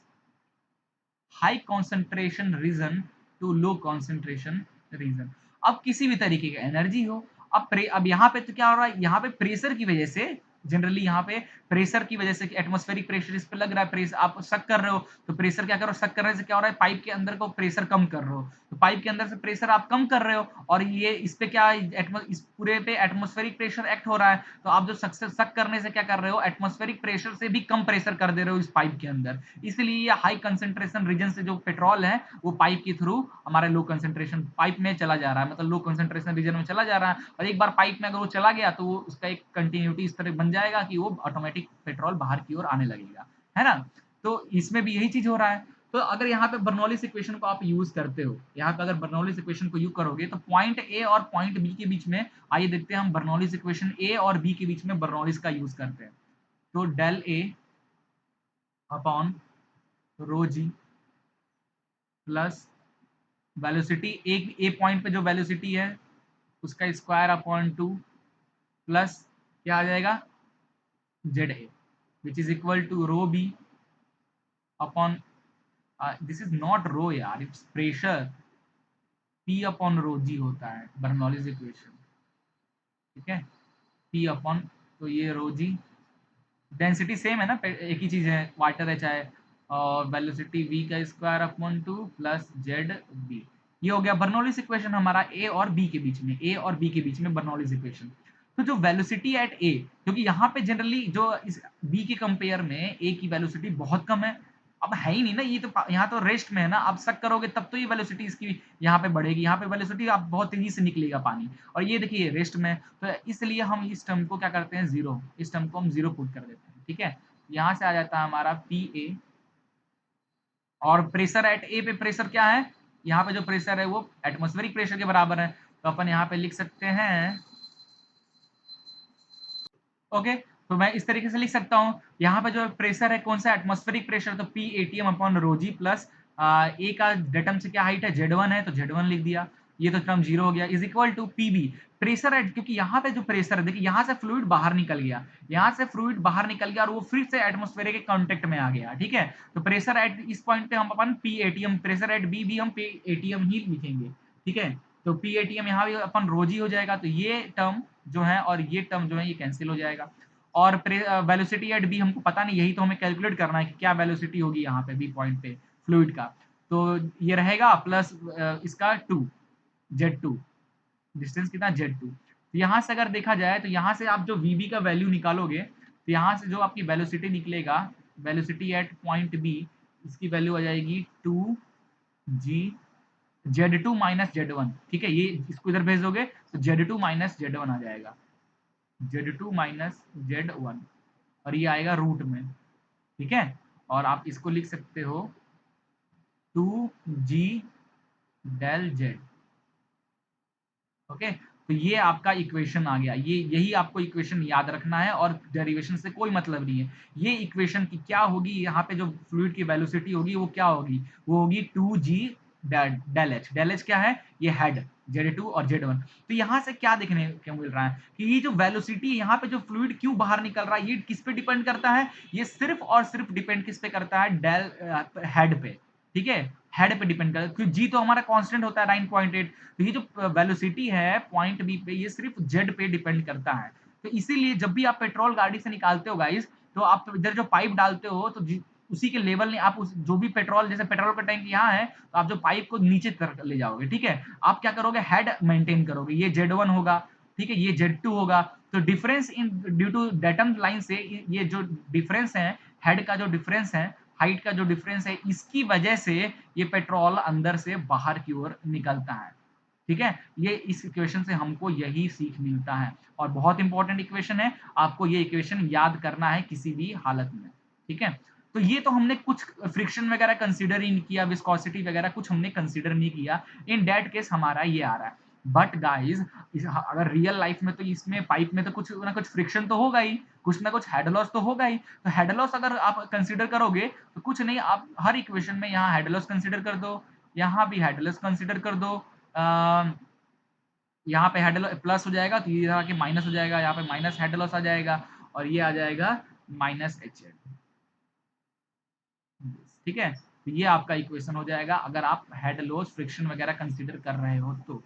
S1: high concentration region to low concentration region. अब किसी भी तरीके का एनर्जी हो, अब यहाँ पे तो क्या हो रहा है, यहाँ पे प्रेशर की वजह से, जनरली यहाँ पे प्रेशर की वजह से, एटमॉस्फेरिक प्रेशर इस पे लग रहा है, प्रेशर आप शक कर रहे हो, तो प्रेशर क्या करो, शक करने से क्या हो रहा है, पाइप के अंदर को प्रेशर कम कर रहे हो, तो पाइप के अंदर से प्रेशर आप कम कर रहे हो, और ये इस पे क्या, इस पूरे पे एटमॉस्फेरिक प्रेशर एक्ट हो रहा है, तो आप जो शक करने से क्या कर रहे हो, एटमॉस्फेरिक प्रेशर से भी कम प्रेशर कर दे रहे हो इस पाइप के अंदर, इसलिए ये हाई कंसेंट्रेशन रीजन से जो पेट्रोल है वो पाइप के थ्रू हमारे लो कंसेंट्रेशन पाइप में चला जा रहा है, मतलब लो कंसेंट्रेशन रीजन में चला जा रहा है, और एक बार पाइप में अगर वो चला गया तो वो उसका एक कंटिन्यूटी इस तरह बन जाएगा कि वो ऑटोमेटिक पेट्रोल बाहर की ओर आने लगेगा, है ना। तो इसमें भी यही चीज हो रहा है। तो अगर यहाँ पे बर्नौलीज इक्वेशन को आप यूज करते हो, यहाँ पे अगर बर्नौलीज इक्वेशन को यूज करोगे तो पॉइंट ए और पॉइंट बी के बीच में, आइए देखते हैं हम बर्नौलीज इक्वेशन ए और बी के बीच में बर्नौलीज का यूज करते हैं। तो del A upon rho ji plus velocity, एक ए पॉइंट पे जो वेलोसिटी है उसका स्क्वायर अपॉन 2 प्लस क्या आ जाएगा Z A, which is equal to rho B upon, this is not rho यार, it's pressure, P upon rho G होता है बर्नौलीज इक्वेशन, ठीक है, पी अपॉन, तो ये रो जी, डेंसिटी सेम है ना, एक ही चीज है, वाटर है चाहे, और वेलोसिटी v का square upon 2 plus z b. ये हो गया बर्नौलीज इक्वेशन हमारा ए और बी के बीच में, ए और बी के बीच में बर्नौलीज इक्वेशन। तो जो वेलोसिटी एट ए, क्योंकि यहाँ पे जनरली जो इस बी के कंपेयर में ए की वेलोसिटी बहुत कम है, अब है ही नहीं ना, ये तो यहाँ तो रेस्ट में है ना, आप शक करोगे तब तो ये वेलोसिटी इसकी यहाँ पे बढ़ेगी, यहाँ पे वेलोसिटी आप बहुत तेजी से निकलेगा पानी, और ये देखिए रेस्ट में, तो इसलिए हम इस टर्म को क्या करते हैं, जीरो, इस टर्म को हम जीरो पुट कर देते हैं, ठीक है। यहाँ से आ जाता है हमारा पी ए, और प्रेशर एट ए पे प्रेशर क्या है, यहाँ पे जो प्रेशर है वो एटमॉस्फेरिक प्रेशर के बराबर है, तो अपन यहाँ पे लिख सकते हैं, ओके। तो मैं इस तरीके से लिख सकता हूँ, यहाँ पे जो प्रेशर है कौन सा, एटमॉस्फेरिक प्रेशर, तो पी एटीएम अपॉन रो जी प्लस ए का डेटम से क्या हाइट है, Z1 है तो Z1 लिख दिया, ये तो टर्म 0 हो गया, is equal to PB pressure at, क्योंकि यहाँ पे जो प्रेशर है देखिए यहाँ से फ्लूइड बाहर निकल गया, यहाँ से फ्लूइड बाहर निकल गया और वो फिर से एटमॉस्फेयर के कांटेक्ट में आ गया, ठीक है। तो प्रेशर एट इस पॉइंट पे हम अपन P ATM, pressure at B भी हम पी एटीएम ही लिखेंगे, ठीक है। तो पी एटीएम यहाँ भी अपन रोज ही हो जाएगा, तो ये टर्म जो है और ये टर्म जो है ये कैंसिल हो जाएगा। और वेलोसिटी एट बी हमको पता नहीं, यही तो हमें कैलकुलेट करना है कि क्या वेलोसिटी होगी यहाँ पे बी पॉइंट पे फ्लूइड का। तो ये रहेगा प्लस इसका 2 Z2, डिस्टेंस कितना Z2। तो यहाँ से अगर देखा जाए तो यहाँ से आप जो VB का वैल्यू निकालोगे तो यहाँ से जो आपकी वेलोसिटी निकलेगा, वेलोसिटी एट पॉइंट बी, इसकी वैल्यू आ जाएगी 2G Z2 माइनस Z1, ठीक है। ये इसको इधर भेज दोगे तो Z2 माइनस Z1 आ जाएगा, Z2 माइनस Z1, और ये आएगा रूट में, ठीक है। और आप इसको लिख सकते हो 2G डेल Z, ओके। तो ये आपका इक्वेशन आ गया, ये यही आपको इक्वेशन याद रखना है और डेरिवेशन से कोई मतलब नहीं है। ये इक्वेशन की क्या होगी, यहाँ पे जो फ्लूइड की वेलोसिटी होगी वो क्या होगी, वो होगी 2G del H. Del H क्या है, ये हेड Z2 और Z1। तो यहाँ से क्या देखने को मिल रहा है कि ये जो वेलोसिटी यहाँ पे जो फ्लूइड क्यों बाहर निकल रहा है, ये किस पे डिपेंड करता है, ये सिर्फ और सिर्फ डिपेंड किस पे करता है, डेल हेड पे, ठीक है। हेड पे डिपेंड करता है क्योंकि जी तो हमारा कांस्टेंट होता है 9.8, तो ये जो वेलोसिटी है पॉइंट बी पे ये सिर्फ जेड पे डिपेंड करता है। तो इसीलिए जब भी आप पेट्रोल गाड़ी से निकालते हो गाइस, तो आप इधर जो पाइप डालते हो तो उसी के लेवल में आप उस जो भी पेट्रोल, जैसे पेट्रोल का टैंक यहाँ है तो आप जो पाइप को नीचे तरफ ले जाओगे, ठीक है। आप क्या करोगे, हेड मेंटेन करोगे, ये Z1 होगा, ठीक है, ये Z2 होगा। तो difference in due to datum line से ये जो डिफरेंस है, हेड का जो डिफरेंस है, हाइट का जो डिफरेंस है, इसकी वजह से ये पेट्रोल अंदर से बाहर की ओर निकलता है, ठीक है। ये इस इक्वेशन से हमको यही सीख मिलता है और बहुत इंपॉर्टेंट इक्वेशन है, आपको ये इक्वेशन याद करना है किसी भी हालत में, ठीक है। तो ये तो हमने कुछ फ्रिक्शन वगैरह कंसीडर ही नहीं किया, विस्कोसिटी वगैरह कुछ हमने कंसीडर नहीं किया, इन दैट केस हमारा ये आ रहा है। बट गाइस अगर रियल लाइफ में तो इसमें पाइप में तो कुछ ना कुछ फ्रिक्शन तो होगा ही, कुछ ना कुछ हेड लॉस तो होगा ही। तो हेड लॉस अगर आप कंसीडर करोगे तो कुछ नहीं, आप हर इक्वेशन में यहाँ हेड लॉस कंसीडर कर दो, यहाँ भी हेड लॉस कंसीडर कर दो, यहाँ पे हेड प्लस हो जाएगा तो ये आके माइनस हो जाएगा, यहाँ पे माइनस हेड लॉस आ जाएगा और ये आ जाएगा माइनस एच, ठीक है। तो ये आपका इक्वेशन हो जाएगा अगर आप हेड लॉस फ्रिक्शन वगैरह कंसीडर कर रहे हो तो,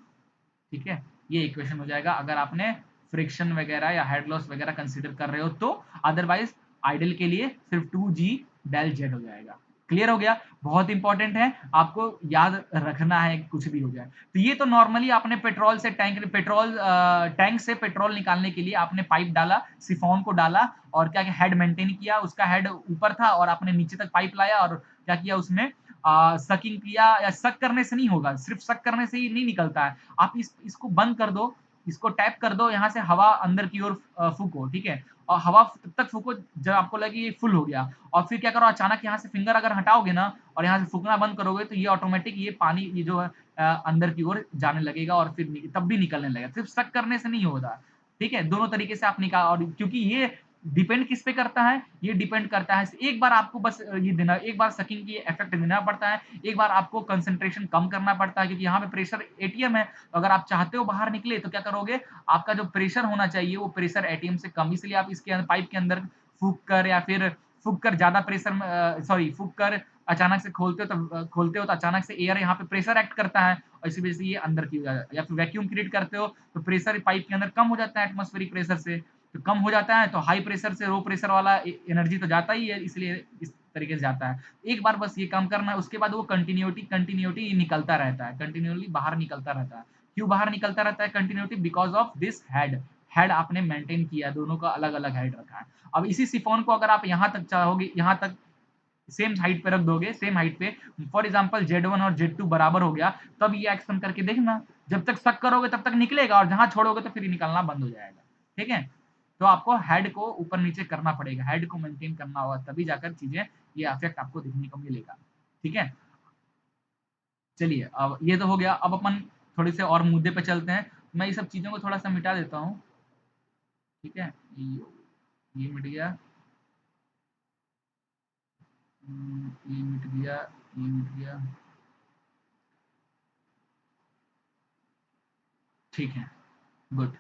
S1: ठीक है। ये इक्वेशन हो जाएगा अगर आपने फ्रिक्शन वगैरह या हेड लॉस वगैरह कंसीडर कर रहे हो तो, अदरवाइज आइडल के लिए सिर्फ 2G डेल जेड हो जाएगा। क्लियर हो गया, बहुत इंपॉर्टेंट है, आपको याद रखना है कुछ भी हो जाए। तो ये तो नॉर्मली आपने पेट्रोल से टैंक से पेट्रोल निकालने के लिए आपने पाइप डाला, सिफोन को डाला और क्या क्या हेड मेंटेन किया, उसका हेड ऊपर था और आपने नीचे तक पाइप लाया और क्या किया उसमें सकिंग किया, या सक करने से नहीं होगा, सिर्फ सक करने से ही नहीं निकलता है। आप इसको बंद कर दो, इसको टैप कर दो, यहाँ से हवा अंदर की ओर फूको, ठीक है। और हवा तब तक फूको जब आपको लगे ये फुल हो गया, और फिर क्या करो, अचानक यहाँ से फिंगर अगर हटाओगे ना और यहाँ से फूकना बंद करोगे तो ये ऑटोमेटिक ये पानी ये जो है अंदर की ओर जाने लगेगा और फिर तब भी निकलने लगेगा, सिर्फ सक करने से नहीं होता, ठीक है। दोनों तरीके से आप निकाल, और क्योंकि ये डिपेंड किस पे करता है, ये डिपेंड करता है एक बार आपको बस ये देना, एक बार सकिंग की इफेक्ट देना पड़ता है, एक बार आपको कंसंट्रेशन कम करना पड़ता है, क्योंकि यहाँ पे प्रेशर एटीएम है, तो अगर आप चाहते हो बाहर निकले तो क्या करोगे, आपका जो प्रेशर होना चाहिए वो प्रेशर एटीएम से कम, इसलिए आप इसके पाइप के अंदर फूक कर या फिर फूक कर ज्यादा प्रेशर में सॉरी फूक कर अचानक से खोलते हो तो अचानक से एयर यहाँ पे प्रेशर एक्ट करता है और इसी वजह से ये अंदर की हो जाता है, या फिर वैक्यूम क्रिएट करते हो तो प्रेशर पाइप के अंदर कम हो जाता है एटमॉस्फेरिक प्रेशर से, तो कम हो जाता है तो हाई प्रेशर से लो प्रेशर वाला एनर्जी तो जाता ही है, इसलिए इस तरीके से जाता है। एक बार बस ये काम करना है, उसके बाद वो कंटिन्यूटी निकलता रहता है, कंटिन्यूअसली बाहर निकलता रहता है। क्यों बाहर निकलता रहता है continuity, because of this head, head आपने मेंटेन किया, दोनों का अलग अलग हेड रखा है। अब इसी सिफोन को अगर आप यहाँ तक चाहोगे, यहाँ तक सेम हाइट पे रख दोगे, सेम हाइट पे, फॉर एग्जांपल Z1 और Z2 बराबर हो गया, तब ये एक्शन करके देखना, जब तक सक करोगे तब तक निकलेगा और जहां छोड़ोगे तो फिर निकलना बंद हो जाएगा, ठीक है। तो आपको हेड को ऊपर नीचे करना पड़ेगा, हेड को मेंटेन करना होगा, तभी जाकर चीजें ये इफेक्ट आपको देखने को मिलेगा, ठीक है। चलिए अब ये तो हो गया, अब अपन थोड़े से और मुद्दे पे चलते हैं। मैं ये सब चीजों को थोड़ा सा मिटा देता हूँ, ठीक है। ये मिट गया, ये मिट गया, ये मिट गया, ठीक है, गुड।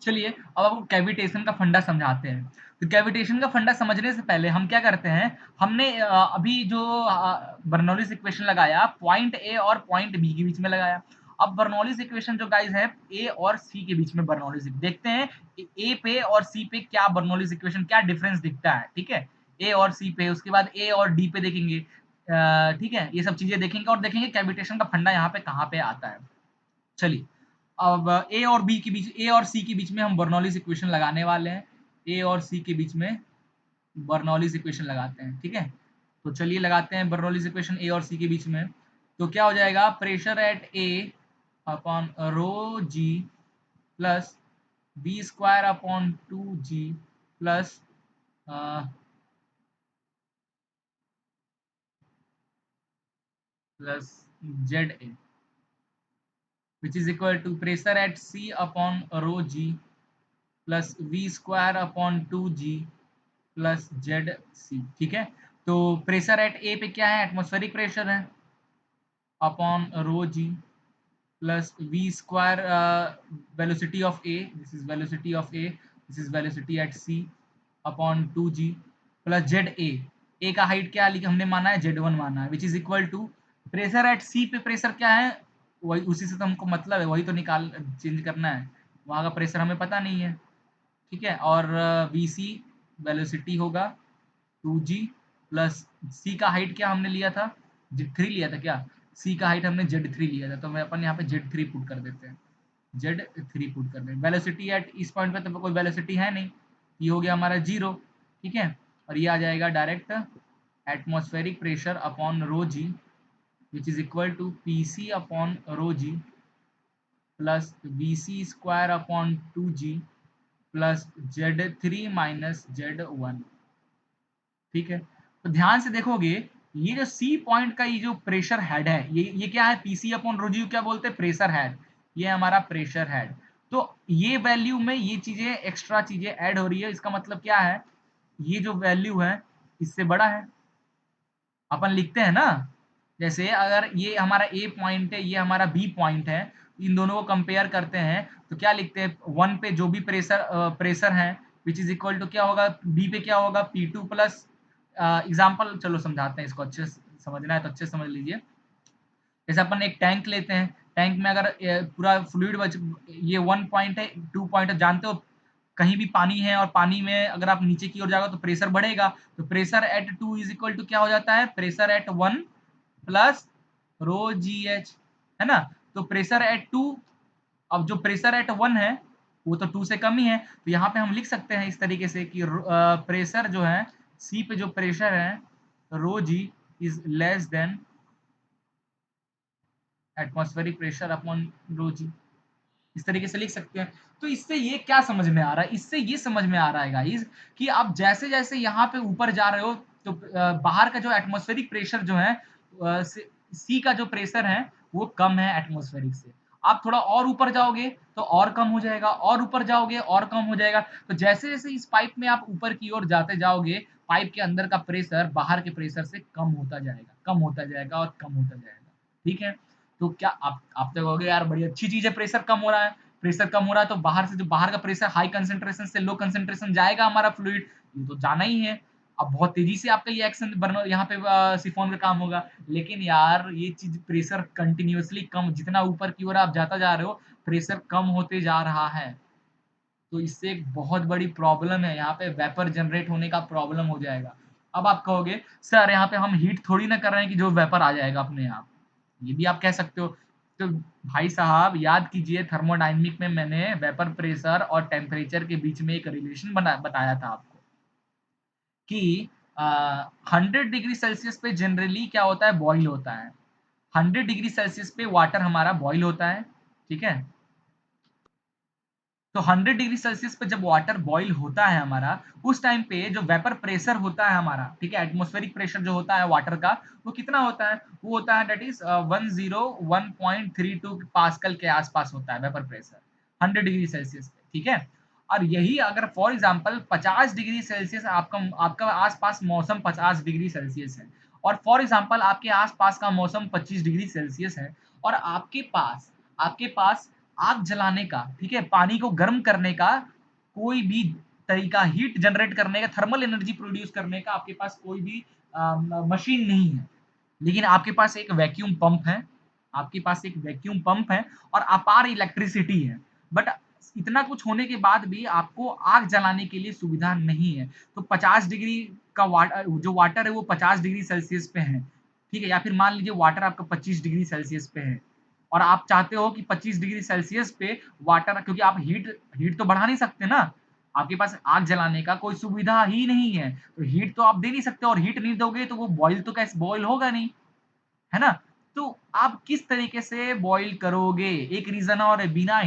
S1: चलिए अब आपको कैविटेशन का फंडा समझाते हैं। तो कैविटेशन का फंडा समझने से पहले हम क्या करते हैं, हमने अभी जो बर्नौलीज इक्वेशन लगाया पॉइंट ए और पॉइंट बी के बीच में लगाया। अब बर्नौलीज इक्वेशन जो गाइस है ए और सी के बीच में बर्नौलीज, देखते हैं ए पे और सी पे क्या बर्नौलीज इक्वेशन क्या डिफरेंस दिखता है, ठीक है, ए और सी पे, उसके बाद ए और डी पे देखेंगे, ठीक है, ये सब चीजें देखेंगे और देखेंगे कैविटेशन का फंडा यहाँ पे कहाँ पे आता है। चलिए अब ए और बी के बीच, ए और सी के बीच में हम बर्नौलीज इक्वेशन लगाने वाले हैं। ए और सी के बीच में बर्नौलीज इक्वेशन लगाते हैं, ठीक है। तो चलिए लगाते हैं बर्नौलीज इक्वेशन ए और सी के बीच में। तो क्या हो जाएगा, pressure at a upon rho ji plus b square upon 2g plus plus Z a which is equal to pressure at C upon rho g plus V square upon 2g plus Z C, ठीक है। तो प्रेशर एट ए पे क्या है, एटमॉस्फेरिक प्रेशर है, upon rho ji plus V square velocity of A, this is velocity of A, this is velocity at C upon 2g plus Z A का हाइट क्या हमने माना है z1 माना है, which is equal to pressure at C पे प्रेशर क्या है, वही उसी से तो हमको मतलब है, वही तो निकाल चेंज करना है, वहां का प्रेशर हमें पता नहीं है, ठीक है। और वी सी वेलोसिटी होगा 2g प्लस सी का हाइट क्या हमने लिया था, z3 लिया था क्या, सी का हाइट हमने z3 लिया था, तो मैं अपन यहाँ पे z3 पुट कर देते हैं, z3 पुट कर दें। वेलोसिटी एट इस पॉइंट पे तो कोई वेलोसिटी है नहीं, ये हो गया हमारा जीरो, ठीक है। और ये आ जाएगा direct atmospheric pressure upon rho g which is equal to p c upon rho ji plus v c square upon 2g plus z3 minus z1, ठीक है। तो ध्यान से देखोगे ये जो सी पॉइंट का ये जो प्रेशर हेड है, ये क्या है, पीसी अपॉन रोजी क्या बोलते हैं, प्रेशर हेड, ये हमारा प्रेशर हेड। तो ये वैल्यू में ये चीजें एक्स्ट्रा चीजें ऐड हो रही है, इसका मतलब क्या है, ये जो वैल्यू है इससे बड़ा है, अपन लिखते हैं ना, जैसे अगर ये हमारा ए पॉइंट है, ये हमारा बी पॉइंट है, इन दोनों को कंपेयर करते हैं तो क्या लिखते हैं, वन पे जो भी प्रेशर है विच इज इक्वल टू क्या होगा, बी पे क्या होगा, P2 प्लस एग्जाम्पल, चलो समझाते हैं इसको, अच्छे से समझना है तो अच्छे से समझ लीजिए। जैसे अपन एक टैंक लेते हैं, टैंक में अगर पूरा फ्लूइड बच, ये वन पॉइंट है, टू पॉइंट है, जानते हो कहीं भी पानी है और पानी में अगर आप नीचे की ओर जाओगे तो प्रेशर बढ़ेगा, तो pressure at two is equal to क्या हो जाता है, pressure at one plus rho g h, है ना। तो प्रेशर एट टू, अब जो प्रेशर एट वन है वो तो टू से कम ही है, तो यहाँ पे हम लिख सकते हैं इस तरीके से कि प्रेशर जो है सी पे जो प्रेशर है rho g is less than atmospheric pressure upon rho g, इस तरीके से लिख सकते हैं। तो इससे ये क्या समझ में आ रहा है, इससे ये समझ में आ रहा है गाइस कि आप जैसे जैसे यहाँ पे ऊपर जा रहे हो तो बाहर का जो एटमॉस्फेरिक प्रेशर जो है सी का जो प्रेशर है वो कम है एटमॉस्फेरिक से, आप थोड़ा और ऊपर जाओगे तो और कम हो जाएगा, और ऊपर जाओगे और कम हो जाएगा। तो जैसे जैसे इस पाइप में आप ऊपर की ओर जाते जाओगे पाइप के अंदर का प्रेशर बाहर के प्रेशर से कम होता जाएगा, कम होता जाएगा और कम होता जाएगा, ठीक है। तो क्या आप तो कहोगे यार बड़ी अच्छी चीज है, प्रेशर कम हो रहा है, प्रेशर कम हो रहा है तो बाहर से जो बाहर का प्रेशर हाई कंसंट्रेशन से लो कंसंट्रेशन जाएगा हमारा फ्लूइड, ये तो जाना ही है। अब बहुत तेजी से आपका ये एक्शन बर्नर यहाँ पे सिफॉन का काम होगा, लेकिन यार ये चीज प्रेशर कंटिन्यूअसली कम, जितना ऊपर की ओर आप जाता जा रहे हो प्रेशर कम होते जा रहा है, तो इससे एक बहुत बड़ी प्रॉब्लम है, यहाँ पे वेपर जनरेट होने का प्रॉब्लम हो जाएगा। अब आप कहोगे सर यहाँ पे हम हीट थोड़ी ना कर रहे हैं कि जो वेपर आ जाएगा अपने आप, ये भी आप कह सकते हो। तो भाई साहब याद कीजिए थर्मोडायनेमिक में मैंने वेपर प्रेशर और टेम्परेचर के बीच में एक रिलेशन बताया था आपको कि 100 डिग्री सेल्सियस पे जनरली क्या होता है, बॉईल होता है, 100 डिग्री सेल्सियस पे वाटर हमारा बॉईल होता है, ठीक है। तो 100 डिग्री सेल्सियस पे जब वाटर बॉईल होता है हमारा, उस टाइम पे जो वेपर प्रेशर होता है हमारा, ठीक है, एटमॉस्फेरिक प्रेशर जो होता है वाटर का, वो कितना होता है, वो होता है दैट इज 101.32 पास्कल के आसपास होता है वेपर प्रेशर 100 डिग्री सेल्सियस पे, ठीक है। और यही अगर फॉर एग्जांपल 50 डिग्री सेल्सियस आपका आपका आसपास मौसम 50 डिग्री सेल्सियस है और फॉर एग्जांपल आपके आस-पास का मौसम 25 डिग्री सेल्सियस है और आपके पास आग जलाने का, ठीक है, पानी को गर्म करने का कोई भी तरीका, हीट जनरेट करने का, थर्मल एनर्जी प्रोड्यूस करने का आपके पास कोई भी मशीन नहीं है। लेकिन आपके पास एक वैक्यूम पंप है, आपके पास एक वैक्यूम पंप है और अपार इलेक्ट्रिसिटी है। बट इतना कुछ होने के बाद भी आपको आग जलाने के लिए सुविधा नहीं है। तो 50 डिग्री का जो वाटर है वो 50 डिग्री सेल्सियस पे है, ठीक है? या फिर मान लीजिए वाटर आपका 25 डिग्री सेल्सियस पे है और आप चाहते हो कि 25 डिग्री सेल्सियस पे वाटर, क्योंकि आप हीट हीट तो बढ़ा नहीं सकते ना, आपके पास आग जलाने का कोई सुविधा ही नहीं है, तो हीट तो आप दे नहीं सकते और हीट नहीं दोगे तो वो बॉयल तो कैसे बॉयल होगा नहीं। है ना? तो आप किस तरीके से बॉयल करोगे? एक रीज़न और है, बिना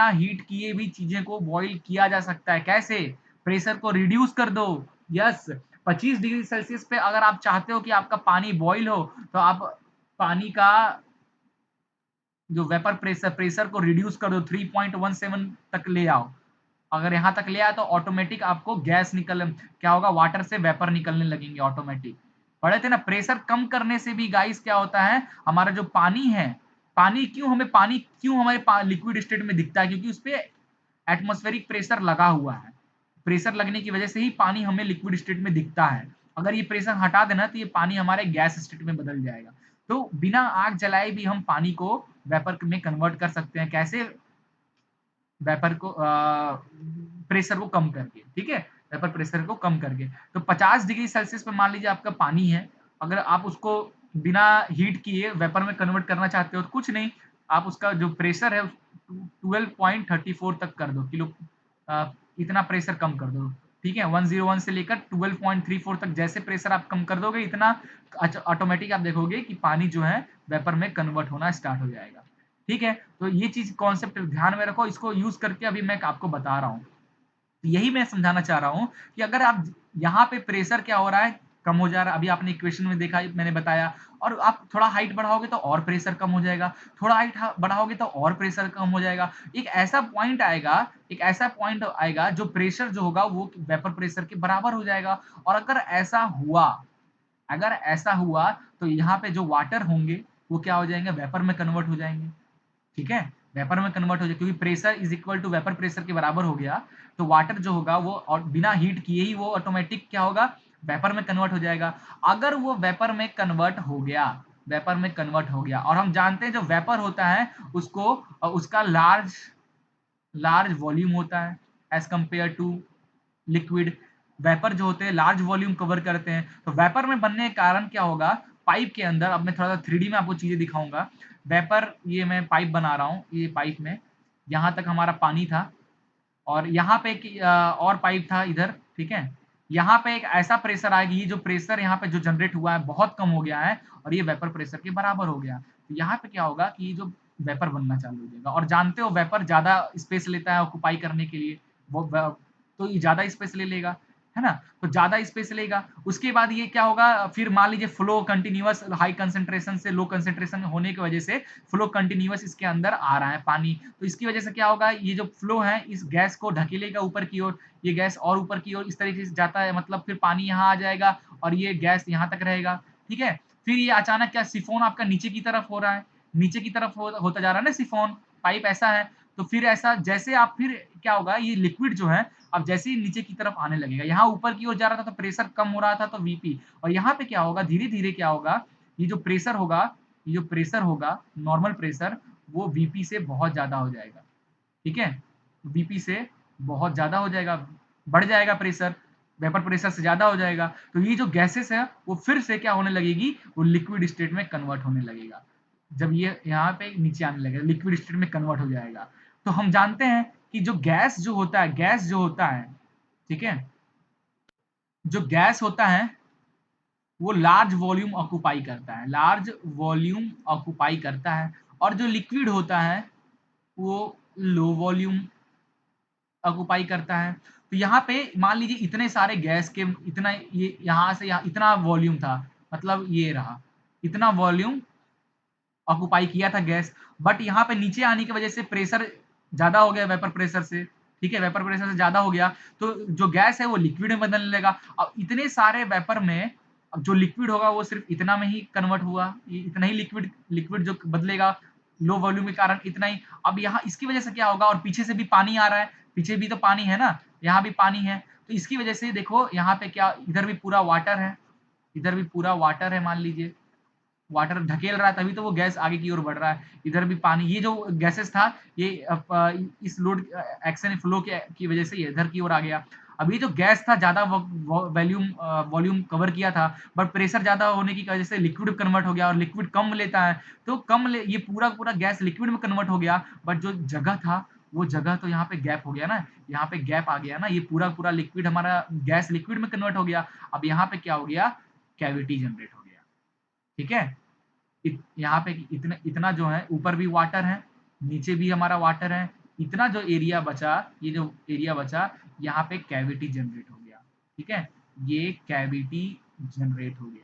S1: हीट किए भी चीज़ें को बॉयल किया जा सकता है। कैसे? प्रेशर को रिड्यूस कर दो। यस, 25 डिग्री सेल्सियस पे अगर आप चाहते हो कि आपका पानी बॉयल हो, तो आप पानी का जो वेपर प्रेशर को रिड्यूस कर दो, 3.17 तक ले आओ। अगर यहाँ तक ले आया तो ऑटोमेटिक आपको गैस निकल क्या होगा, वाटर से वेपर निकलने लगेंगे ऑटोमेटिक। पढ़े थे ना, प्रेशर कम करने से भी गाइस क्या होता है, हमारा जो पानी है, पानी क्यों हमारे लिक्विड स्टेट में दिखता है, क्योंकि उसपे एटमॉस्फेरिक प्रेशर लगा हुआ है। प्रेशर लगने की वजह से ही पानी हमें लिक्विड स्टेट में दिखता है। अगर ये प्रेशर हटा देना तो ये पानी हमारे गैस स्टेट में बदल जाएगा। तो बिना आग जलाए भी हम पानी को वेपर में कन्वर्ट कर सकते हैं। कैसे? वेपर को प्रेशर को कम करके, ठीक है? वेपर प्रेशर को कम करके। तो 50 डिग्री सेल्सियस पे मान लीजिए आपका पानी है, अगर आप उसको बिना हीट किए वेपर में कन्वर्ट करना चाहते हो तो कुछ नहीं, आप उसका जो प्रेशर है 12.34 तक कर दो इतना प्रेशर कम कर दो, ठीक है? 101 से लेकर 12.34 तक जैसे प्रेशर आप कम कर दोगे इतना ऑटोमेटिक आप देखोगे कि पानी जो है वेपर में कन्वर्ट होना स्टार्ट हो जाएगा। ठीक है? तो ये चीज़ कॉन्सेप्ट ध्यान में रखो, इसको यूज़ करके अभी मैं आपको बता रहा हूँ। यही मैं समझाना चाह रहा हूँ कि अगर आप यहाँ पे प्रेशर क्या हो रहा है, कम हो जा रहा है। अभी आपने इक्वेशन में देखा, मैंने बताया, और आप थोड़ा हाइट बढ़ाओगे तो और प्रेशर कम हो जाएगा, थोड़ा हाइट बढ़ाओगे तो और प्रेशर कम हो जाएगा। एक ऐसा पॉइंट आएगा जो प्रेशर जो होगा वो वेपर प्रेशर के बराबर हो जाएगा। और अगर ऐसा हुआ तो यहाँ पे जो वाटर होंगे वो क्या हो जाएँगे, वेपर में कन्वर्ट हो जाएँगे। ठीक है? वेपर में कन्वर्ट हो जाए, क्योंकि pressure is equal to vapour pressure के बराबर हो गया, तो वाटर जो होगा वो और बिना हीट किए ही वो ऑटोमेटिक क्या होगा, वेपर में कन्वर्ट हो जाएगा। अगर वो वेपर में कन्वर्ट हो गया और हम जानते हैं जो वेपर होता है उसको उसका लार्ज लार्ज वॉल्यूम होता है as compare to liquid. Vapour जो होते हैं लार्ज वॉल्यूम कवर करते हैं, तो वेपर में बनने के कारण क्या होगा, पाइप के अंदर, अब मैं थोड़ा-सा 3D में आपको चीज़ें दिखाऊँगा। वेपर, ये मैं पाइप बना रहा हूँ, ये पाइप में यहाँ तक हमारा पानी था और यहाँ पे एक और पाइप था इधर, ठीक है? यहाँ पे एक ऐसा प्रेशर आएगा, ये जो प्रेशर यहाँ पे जो जनरेट हुआ है बहुत कम हो गया है और ये वेपर प्रेशर के बराबर हो गया। तो यहाँ पे क्या होगा कि ये जो वेपर बनना चालू हो जाएगा, और जानते हो वेपर ज़्यादा स्पेस लेता है ऑक्यूपाई करने के लिए, वो व तो ये ज़्यादा स्पेस ले लेगा, है ना? तो ज़्यादा स्पेस लेगा, उसके बाद ये क्या होगा, फिर मान लीजिए फ्लो कंटीन्यूअस हाई कंसंट्रेशन से लो कंसंट्रेशन होने की वजह से फ्लो कंटीन्यूअस इसके अंदर आ रहा है पानी। तो इसकी वजह से क्या होगा, ये जो फ्लो है इस गैस को ढकेलेगा ऊपर की ओर, ये गैस और ऊपर की ओर इस तरीके से जाता है, मतलब फिर पानी यहाँ आ जाएगा और ये गैस यहाँ तक रहेगा, ठीक है? फिर ये अचानक क्या, सिफोन आपका नीचे की तरफ हो रहा है, नीचे की तरफ होता जा रहा है ना सिफोन, पाइप ऐसा है, तो फिर ऐसा जैसे आप फिर क्या होगा, ये लिक्विड जो है अब जैसे ही नीचे की तरफ आने लगेगा, यहाँ ऊपर की ओर जा रहा था तो प्रेशर कम हो रहा था तो वीपी, और यहाँ पे क्या होगा, धीरे-धीरे क्या होगा, ये जो प्रेशर होगा, नॉर्मल प्रेशर, वो वीपी से बहुत ज़्यादा हो जाएगा, ठीक है? वीपी से बहुत ज़्यादा हो जाएगा, बढ़ जाएगा प्रेशर, वेपर प्रेशर से ज़्यादा हो जाएगा, तो ये जो गैसेस है, वो फिर से क्या होने लगेगी, वो लिक्विड स्टेट में कन्वर्ट होने लगेगा। जब ये यहाँ पे नीचे आने लगेगा, लिक्विड स्टेट में कन्वर्ट हो जाएगा। तो हम जानते हैं कि जो गैस जो होता है, ठीक है? जो गैस होता है, वो लार्ज वॉल्यूम ऑक्यूपाई करता है और जो लिक्विड होता है, वो लो वॉल्यूम ऑक्यूपाई करता है। तो यहाँ पे मान लीजिए इतने सारे गैस के इतना, ये यहाँ से यहाँ इतना वॉल्यूम था, मतलब ये रहा, इतना वॉल्यूम ऑक्यूपाई किया था गैस, बट यहाँ पे नीचे आने की वजह से प्रेशर ज़्यादा हो गया वेपर प्रेशर से, ठीक है? वेपर प्रेशर से ज़्यादा हो गया, तो जो गैस है वो लिक्विड में बदलने लगा। अब इतने सारे वेपर में अब जो लिक्विड होगा वो सिर्फ इतना में ही कन्वर्ट हुआ, ये इतना ही लिक्विड लिक्विड जो बदलेगा लो वॉल्यूम के कारण इतना ही। अब यहाँ इसकी वजह से क्या होगा, और पीछे से भी पानी आ रहा है, पीछे भी तो पानी है ना, यहाँ भी पानी है, तो इसकी वजह से देखो यहाँ पे क्या, इधर भी पूरा वाटर है, इधर भी पूरा वाटर है, मान लीजिए वाटर ढकेल रहा है तभी तो वो गैस आगे की ओर बढ़ रहा है, इधर भी पानी, ये जो गैसेस था ये इस लोड एक्शन फ्लो की वजह से ये इधर की ओर आ गया। अब ये जो गैस था ज्यादा वॉल्यूम वॉल्यूम कवर किया था, बट प्रेशर ज्यादा होने की वजह से लिक्विड कन्वर्ट हो गया, और लिक्विड कम लेता है तो ये पूरा पूरा गैस लिक्विड में कन्वर्ट हो गया, बट जो जगह था वो जगह तो यहाँ पे गैप हो गया ना, यहाँ पे गैप आ गया ना, ये पूरा पूरा लिक्विड हमारा गैस लिक्विड में कन्वर्ट हो गया। अब यहाँ पे क्या हो गया, कैविटी जनरेट हो गया, ठीक है। यहाँ पे इतना इतना जो है ऊपर भी वाटर है, नीचे भी हमारा वाटर है, इतना जो एरिया बचा, ये जो एरिया बचा यहाँ पे कैविटी जनरेट हो गया, ठीक है, ये कैविटी जनरेट हो गया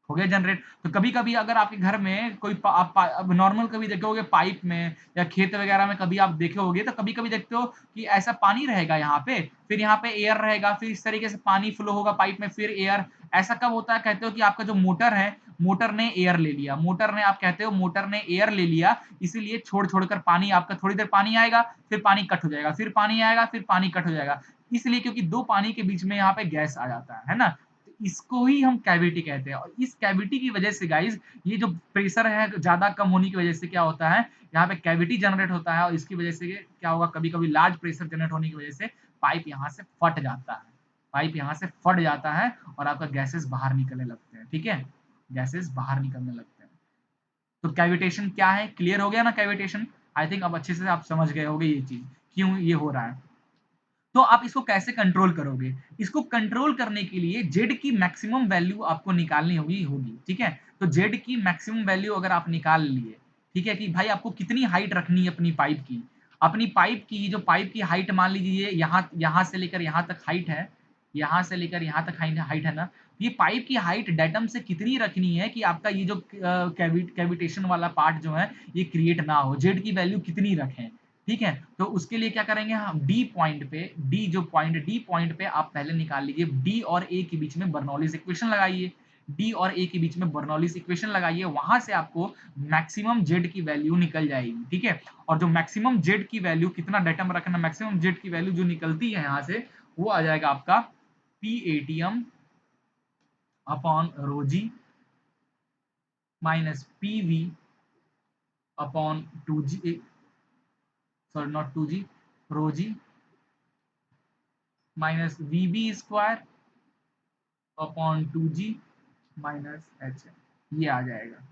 S1: जनरेट। तो कभी-कभी अगर आपके घर में कोई अब नॉर्मल कभी देखे होगे पाइप में या खेत वगैरह में कभी आप देखे होगे, तो कभी-कभी देखते हो कि ऐसा पानी रहेगा यहाँ पे, फिर यहाँ पे एयर रहेगा, फिर इस तरीके से पानी फ्लो होगा पाइप में, फिर एयर। ऐसा कब होता है, कहते हो कि आपका जो मोटर है, मोटर ने एयर ले लिया, मोटर ने, आप कहते हो मोटर ने एयर ले लिया, इसीलिए छोड़-छोड़ कर पानी आपका, थोड़ी देर पानी आएगा, फिर पानी कट हो जाएगा, फिर पानी आएगा, फिर पानी कट हो जाएगा। इसलिए क्योंकि 2 पानी के बीच में यहाँ पे गैस आ जाता है ना? इसको ही हम कैविटी कहते हैं, और इस कैविटी की वजह से गाइस ये जो प्रेशर है ज्यादा कम होने की वजह से क्या होता है, यहाँ पे कैविटी जनरेट होता है, और इसकी वजह से क्या होगा, कभी कभी लार्ज प्रेशर जनरेट होने की वजह से पाइप यहाँ से फट जाता है, पाइप यहाँ से फट जाता है और आपका गैसेस बाहर निकलने लगते हैं, ठीक है, गैसेस बाहर निकलने लगते हैं। तो कैविटेशन क्या है, क्लियर हो गया ना कैविटेशन? आई थिंक अब अच्छे से आप समझ गए होंगे ये चीज क्यों ये हो रहा है। तो आप इसको कैसे कंट्रोल करोगे? इसको कंट्रोल करने के लिए जेड की मैक्सिमम वैल्यू आपको निकालनी होगी, ठीक है? तो जेड की मैक्सिमम वैल्यू अगर आप निकाल लिए, ठीक है, कि भाई आपको कितनी हाइट रखनी है अपनी पाइप की। अपनी पाइप की जो पाइप की हाइट मान लीजिए यहाँ यहाँ से लेकर यहाँ तक हाइट है, यहाँ से लेकर यहाँ तक हाइट है ना, ये पाइप की हाइट डेटम से कितनी रखनी है कि आपका ये जो कैविटेशन वाला पार्ट जो है ये क्रिएट ना हो, जेड की वैल्यू कितनी रखें, ठीक है। तो उसके लिए क्या करेंगे हम, डी पॉइंट पे आप पहले निकाल लीजिए, डी और ए के बीच में बर्नौलीज इक्वेशन लगाइए, डी और ए के बीच में बर्नौलीज इक्वेशन लगाइए, वहां से आपको मैक्सिमम जेड की वैल्यू निकल जाएगी, ठीक है। और जो मैक्सिमम जेड की वैल्यू कितना डेटम रखना, मैक्सिमम जेड की वैल्यू जो निकलती है यहाँ से वो आ जाएगा आपका p ATM upon rho g minus p v upon two g, sorry not two g, rho g minus v b square upon two g minus h, ये आ जाएगा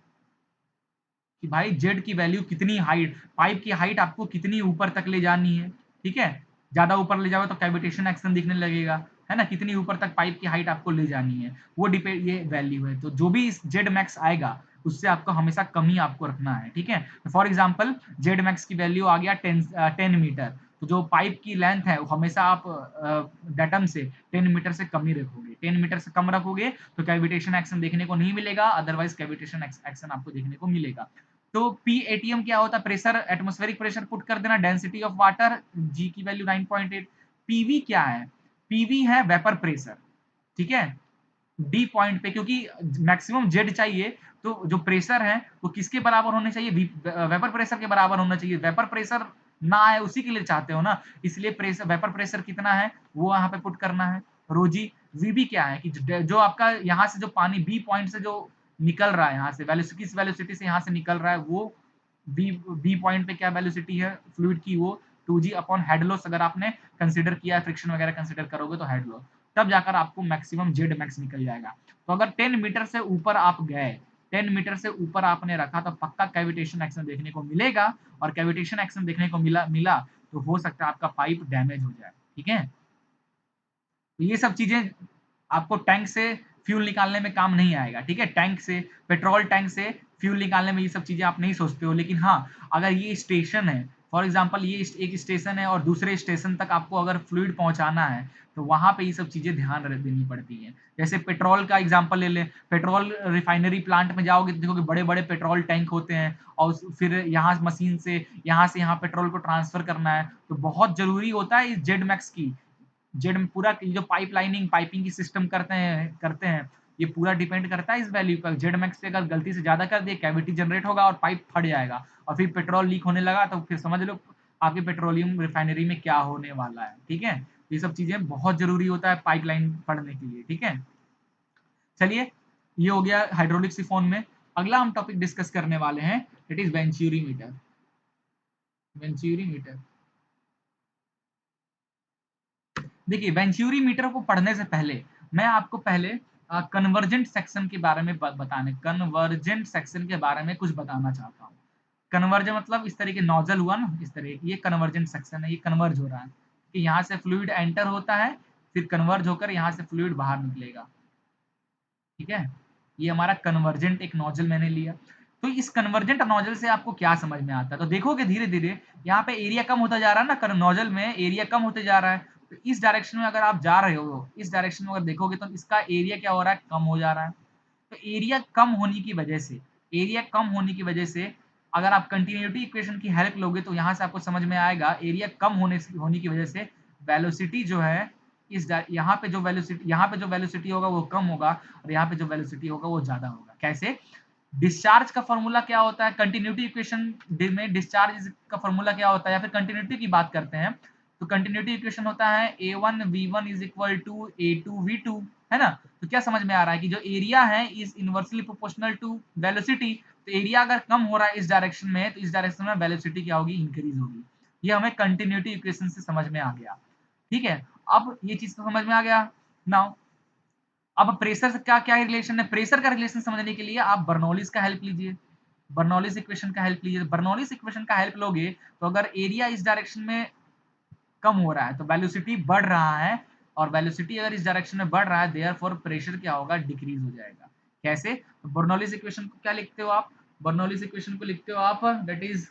S1: कि भाई जेड की वैल्यू कितनी हाइट, पाइप की हाइट आपको कितनी ऊपर तक ले जानी है, ठीक है। ज्यादा ऊपर ले जाओगे तो कैविटेशन एक्शन दिखने लगेगा, है ना, कितनी ऊपर तक पाइप की हाइट आपको ले जानी है वो डिपेंड, ये वैल्यू है। तो जो भी इस जेड मैक्स आएगा उससे आपको हमेशा कमी आपको रखना है, ठीक है। फॉर एग्जाम्पल जेड मैक्स की वैल्यू आ गया 10 मीटर, तो जो पाइप की लेंथ है वो हमेशा आप डेटम से 10 मीटर से कम ही रखोगे, 10 मीटर से कम रखोगे तो कैविटेशन एक्शन देखने को नहीं मिलेगा, अदरवाइज कैविटेशन एक्शन आपको देखने को मिलेगा। तो पी एटीएम क्या होता है, प्रेशर, एटमॉस्फेरिक प्रेशर पुट कर देना, डेंसिटी ऑफ वाटर, जी की वैल्यू 9.8। पीवी क्या है, पीवी है वेपर प्रेशर, ठीक है, डी पॉइंट पे, क्योंकि मैक्सिमम जेड चाहिए तो जो प्रेशर है वो किसके बराबर होने चाहिए, वेपर प्रेशर के बराबर होना चाहिए, वेपर प्रेशर ना आए उसी के लिए चाहते हो ना, इसलिए प्रेशर, वेपर प्रेशर कितना है वो यहाँ पे पुट करना है, रोजी। वीबी क्या है कि जो आपका यहाँ से जो पानी बी पॉइंट से जो निकल रहा है, यहाँ से किस वेलोसिटी से यहाँ से निकल रहा है वो बी बी पॉइंट पे क्या वेलोसिटी है फ्लूइड की, वो 2g अपॉन हेड लॉस, अगर आपने कंसीडर किया, फ्रिक्शन वगैरह कंसीडर करोगे तो हेड लॉस, तब जाकर आपको मैक्सिमम जेड मैक्स निकल जाएगा। तो अगर 10 मीटर से ऊपर आप गए, 10 मीटर से ऊपर आपने रखा तो पक्का कैविटेशन एक्शन देखने को मिलेगा, और कैविटेशन एक्शन देखने को मिला मिला तो हो सकता है आपका पाइप डैमेज हो जाए, ठीक है। तो ये सब चीजें आपको टैंक से फ्यूल निकालने में काम नहीं आएगा, ठीक है, टैंक से, पेट्रोल टैंक से फ्यूल निकालने में ये सब चीजें आप नहीं सोचते हो, लेकिन हाँ अगर ये स्टेशन है, फॉर एग्जांपल ये एक स्टेशन है और दूसरे स्टेशन तक आपको अगर फ्लूइड पहुंचाना है तो वहां पे ये सब चीजें ध्यान देनी पड़ती है। जैसे पेट्रोल का एग्जांपल ले लें, पेट्रोल रिफाइनरी प्लांट में जाओगे तो देखोगे बड़े बड़े पेट्रोल टैंक होते हैं, और फिर यहाँ मशीन से यहाँ पेट्रोल को ट्रांसफर करना है, तो बहुत जरूरी होता है इस जेड मैक्स की, जेड में पूरा जो पाइप लाइनिंग पाइपिंग की सिस्टम करते हैं, ये पूरा डिपेंड करता है इस वैल्यू पर। जेड मैक्स पे अगर गलती से ज़्यादा कर दिए, कैविटी जनरेट होगा और पाइप फट जाएगा और फिर पेट्रोल लीक होने लगा, तो फिर समझ लो आपके पेट्रोलियम रिफाइनरी में क्या होने वाला है, ठीक है? ये सब चीज़ें बहुत ज़रूरी होता है पाइपलाइन पढ़ने के लिए, ठीक है? चलिए, ये हो गया हाइड्रोलिक सिफोन में। अगला हम टॉपिक डिस्कस करने वाले हैं, it is venturi meter. Venturi meter. देखिए, वेंचुरी मीटर को पढ़ने से पहले मैं आपको पहले कन्वर्जेंट सेक्शन के बारे में कन्वर्जेंट सेक्शन के बारे में कुछ बताना चाहता हूँ। कन्वर्ज मतलब इस तरह के नोजल हुआ ना, इस तरह ये कन्वर्जेंट सेक्शन है, ये कन्वर्ज हो रहा है कि यहाँ से फ्लूइड एंटर होता है, फिर कन्वर्ज होकर यहाँ से फ्लूइड बाहर निकलेगा, ठीक है? ये हमारा कन्वर्जेंट एक नोजल मैंने लिया। तो इस कन्वर्जेंट नोजल से आपको क्या समझ में आता है? तो देखोगे धीरे-धीरे यहाँ पे एरिया कम होता जा रहा है ना, नोजल में एरिया कम होते जा रहा है। तो इस डायरेक्शन में अगर आप जा रहे हो, इस डायरेक्शन में अगर देखोगे तो इसका एरिया क्या हो रहा है? कम हो जा रहा है। तो एरिया कम होने की वजह से अगर आप कंटिन्यूटी इक्वेशन की हेल्प लोगे तो यहाँ से आपको समझ में आएगा एरिया कम होने की वजह से वेलोसिटी जो है यहाँ पे जो वेलोसिटी होगा वो कम होगा और यहाँ पे जो वेलोसिटी होगा वो ज़्यादा होगा। कैसे? डिस्चार्ज का फ़ॉर्मूला क्या होता है? कंटिन्यूटी इक्वेशन में डिस्चार्ज का फ़ॉर्मूला क्या होता है? या फिर कंटिन्यूटी की बात करते हैं, तो कंटिन्यूटी इक्वेशन होता है A1 V1 is equal to A2 V2, है ना? तो क्या समझ में आ रहा है कि जो एरिया है is inversely proportional to velocity. तो एरिया अगर कम हो रहा है इस डायरेक्शन में, तो इस डायरेक्शन में वेलोसिटी क्या होगी? इंक्रीज़ होगी। ये हमें कंटिन्यूटी इक्वेशन से समझ में आ गया। ठीक है? अब ये चीज़ तो समझ में आ गया। नाउ अब प्रेशर से क्या क्या रिलेशन है? प्रेशर का रिलेशन समझने के लिए आप बर्नौलीज़ का हेल्प लीजिए। बर्नौलीज़ इक्वेशन का हेल्प लीजिए। बर्नौलीज़ इक्वेशन का हेल्प लोगे तो अगर एरिया इस डायरेक्शन में कम हो रहा है तो वेलोसिटी बढ़ रहा है और वेलोसिटी अगर इस डायरेक्शन में बढ़ रहा है देयरफॉर प्रेशर क्या होगा? डिक्रीज़ हो जाएगा। कैसे? तो बर्नौलीज़ इक्वेशन को क्या लिखते हो आप? बर्नौलीज़ इक्वेशन को लिखते हो आप that is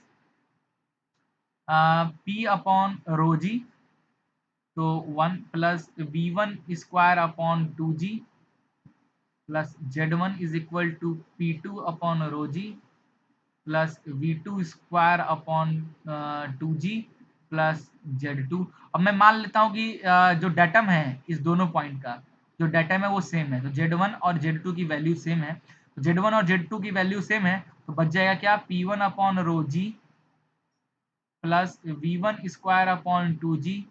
S1: P upon rho g, तो 1 plus V1 square upon 2g plus Z1 is equal to P2 upon rho ji plus V2 square upon 2g plus Z2। अब मैं मान लेता हूँ कि जो डेटम है इस दोनों पॉइंट का, जो डेटम है वो सेम है, तो Z1 और Z2 की वैल्यू सेम है। तो Z1 और Z2 की वैल्यू सेम है तो बच जाएगा क्या? P1 upon rho ji plus V1 square upon 2g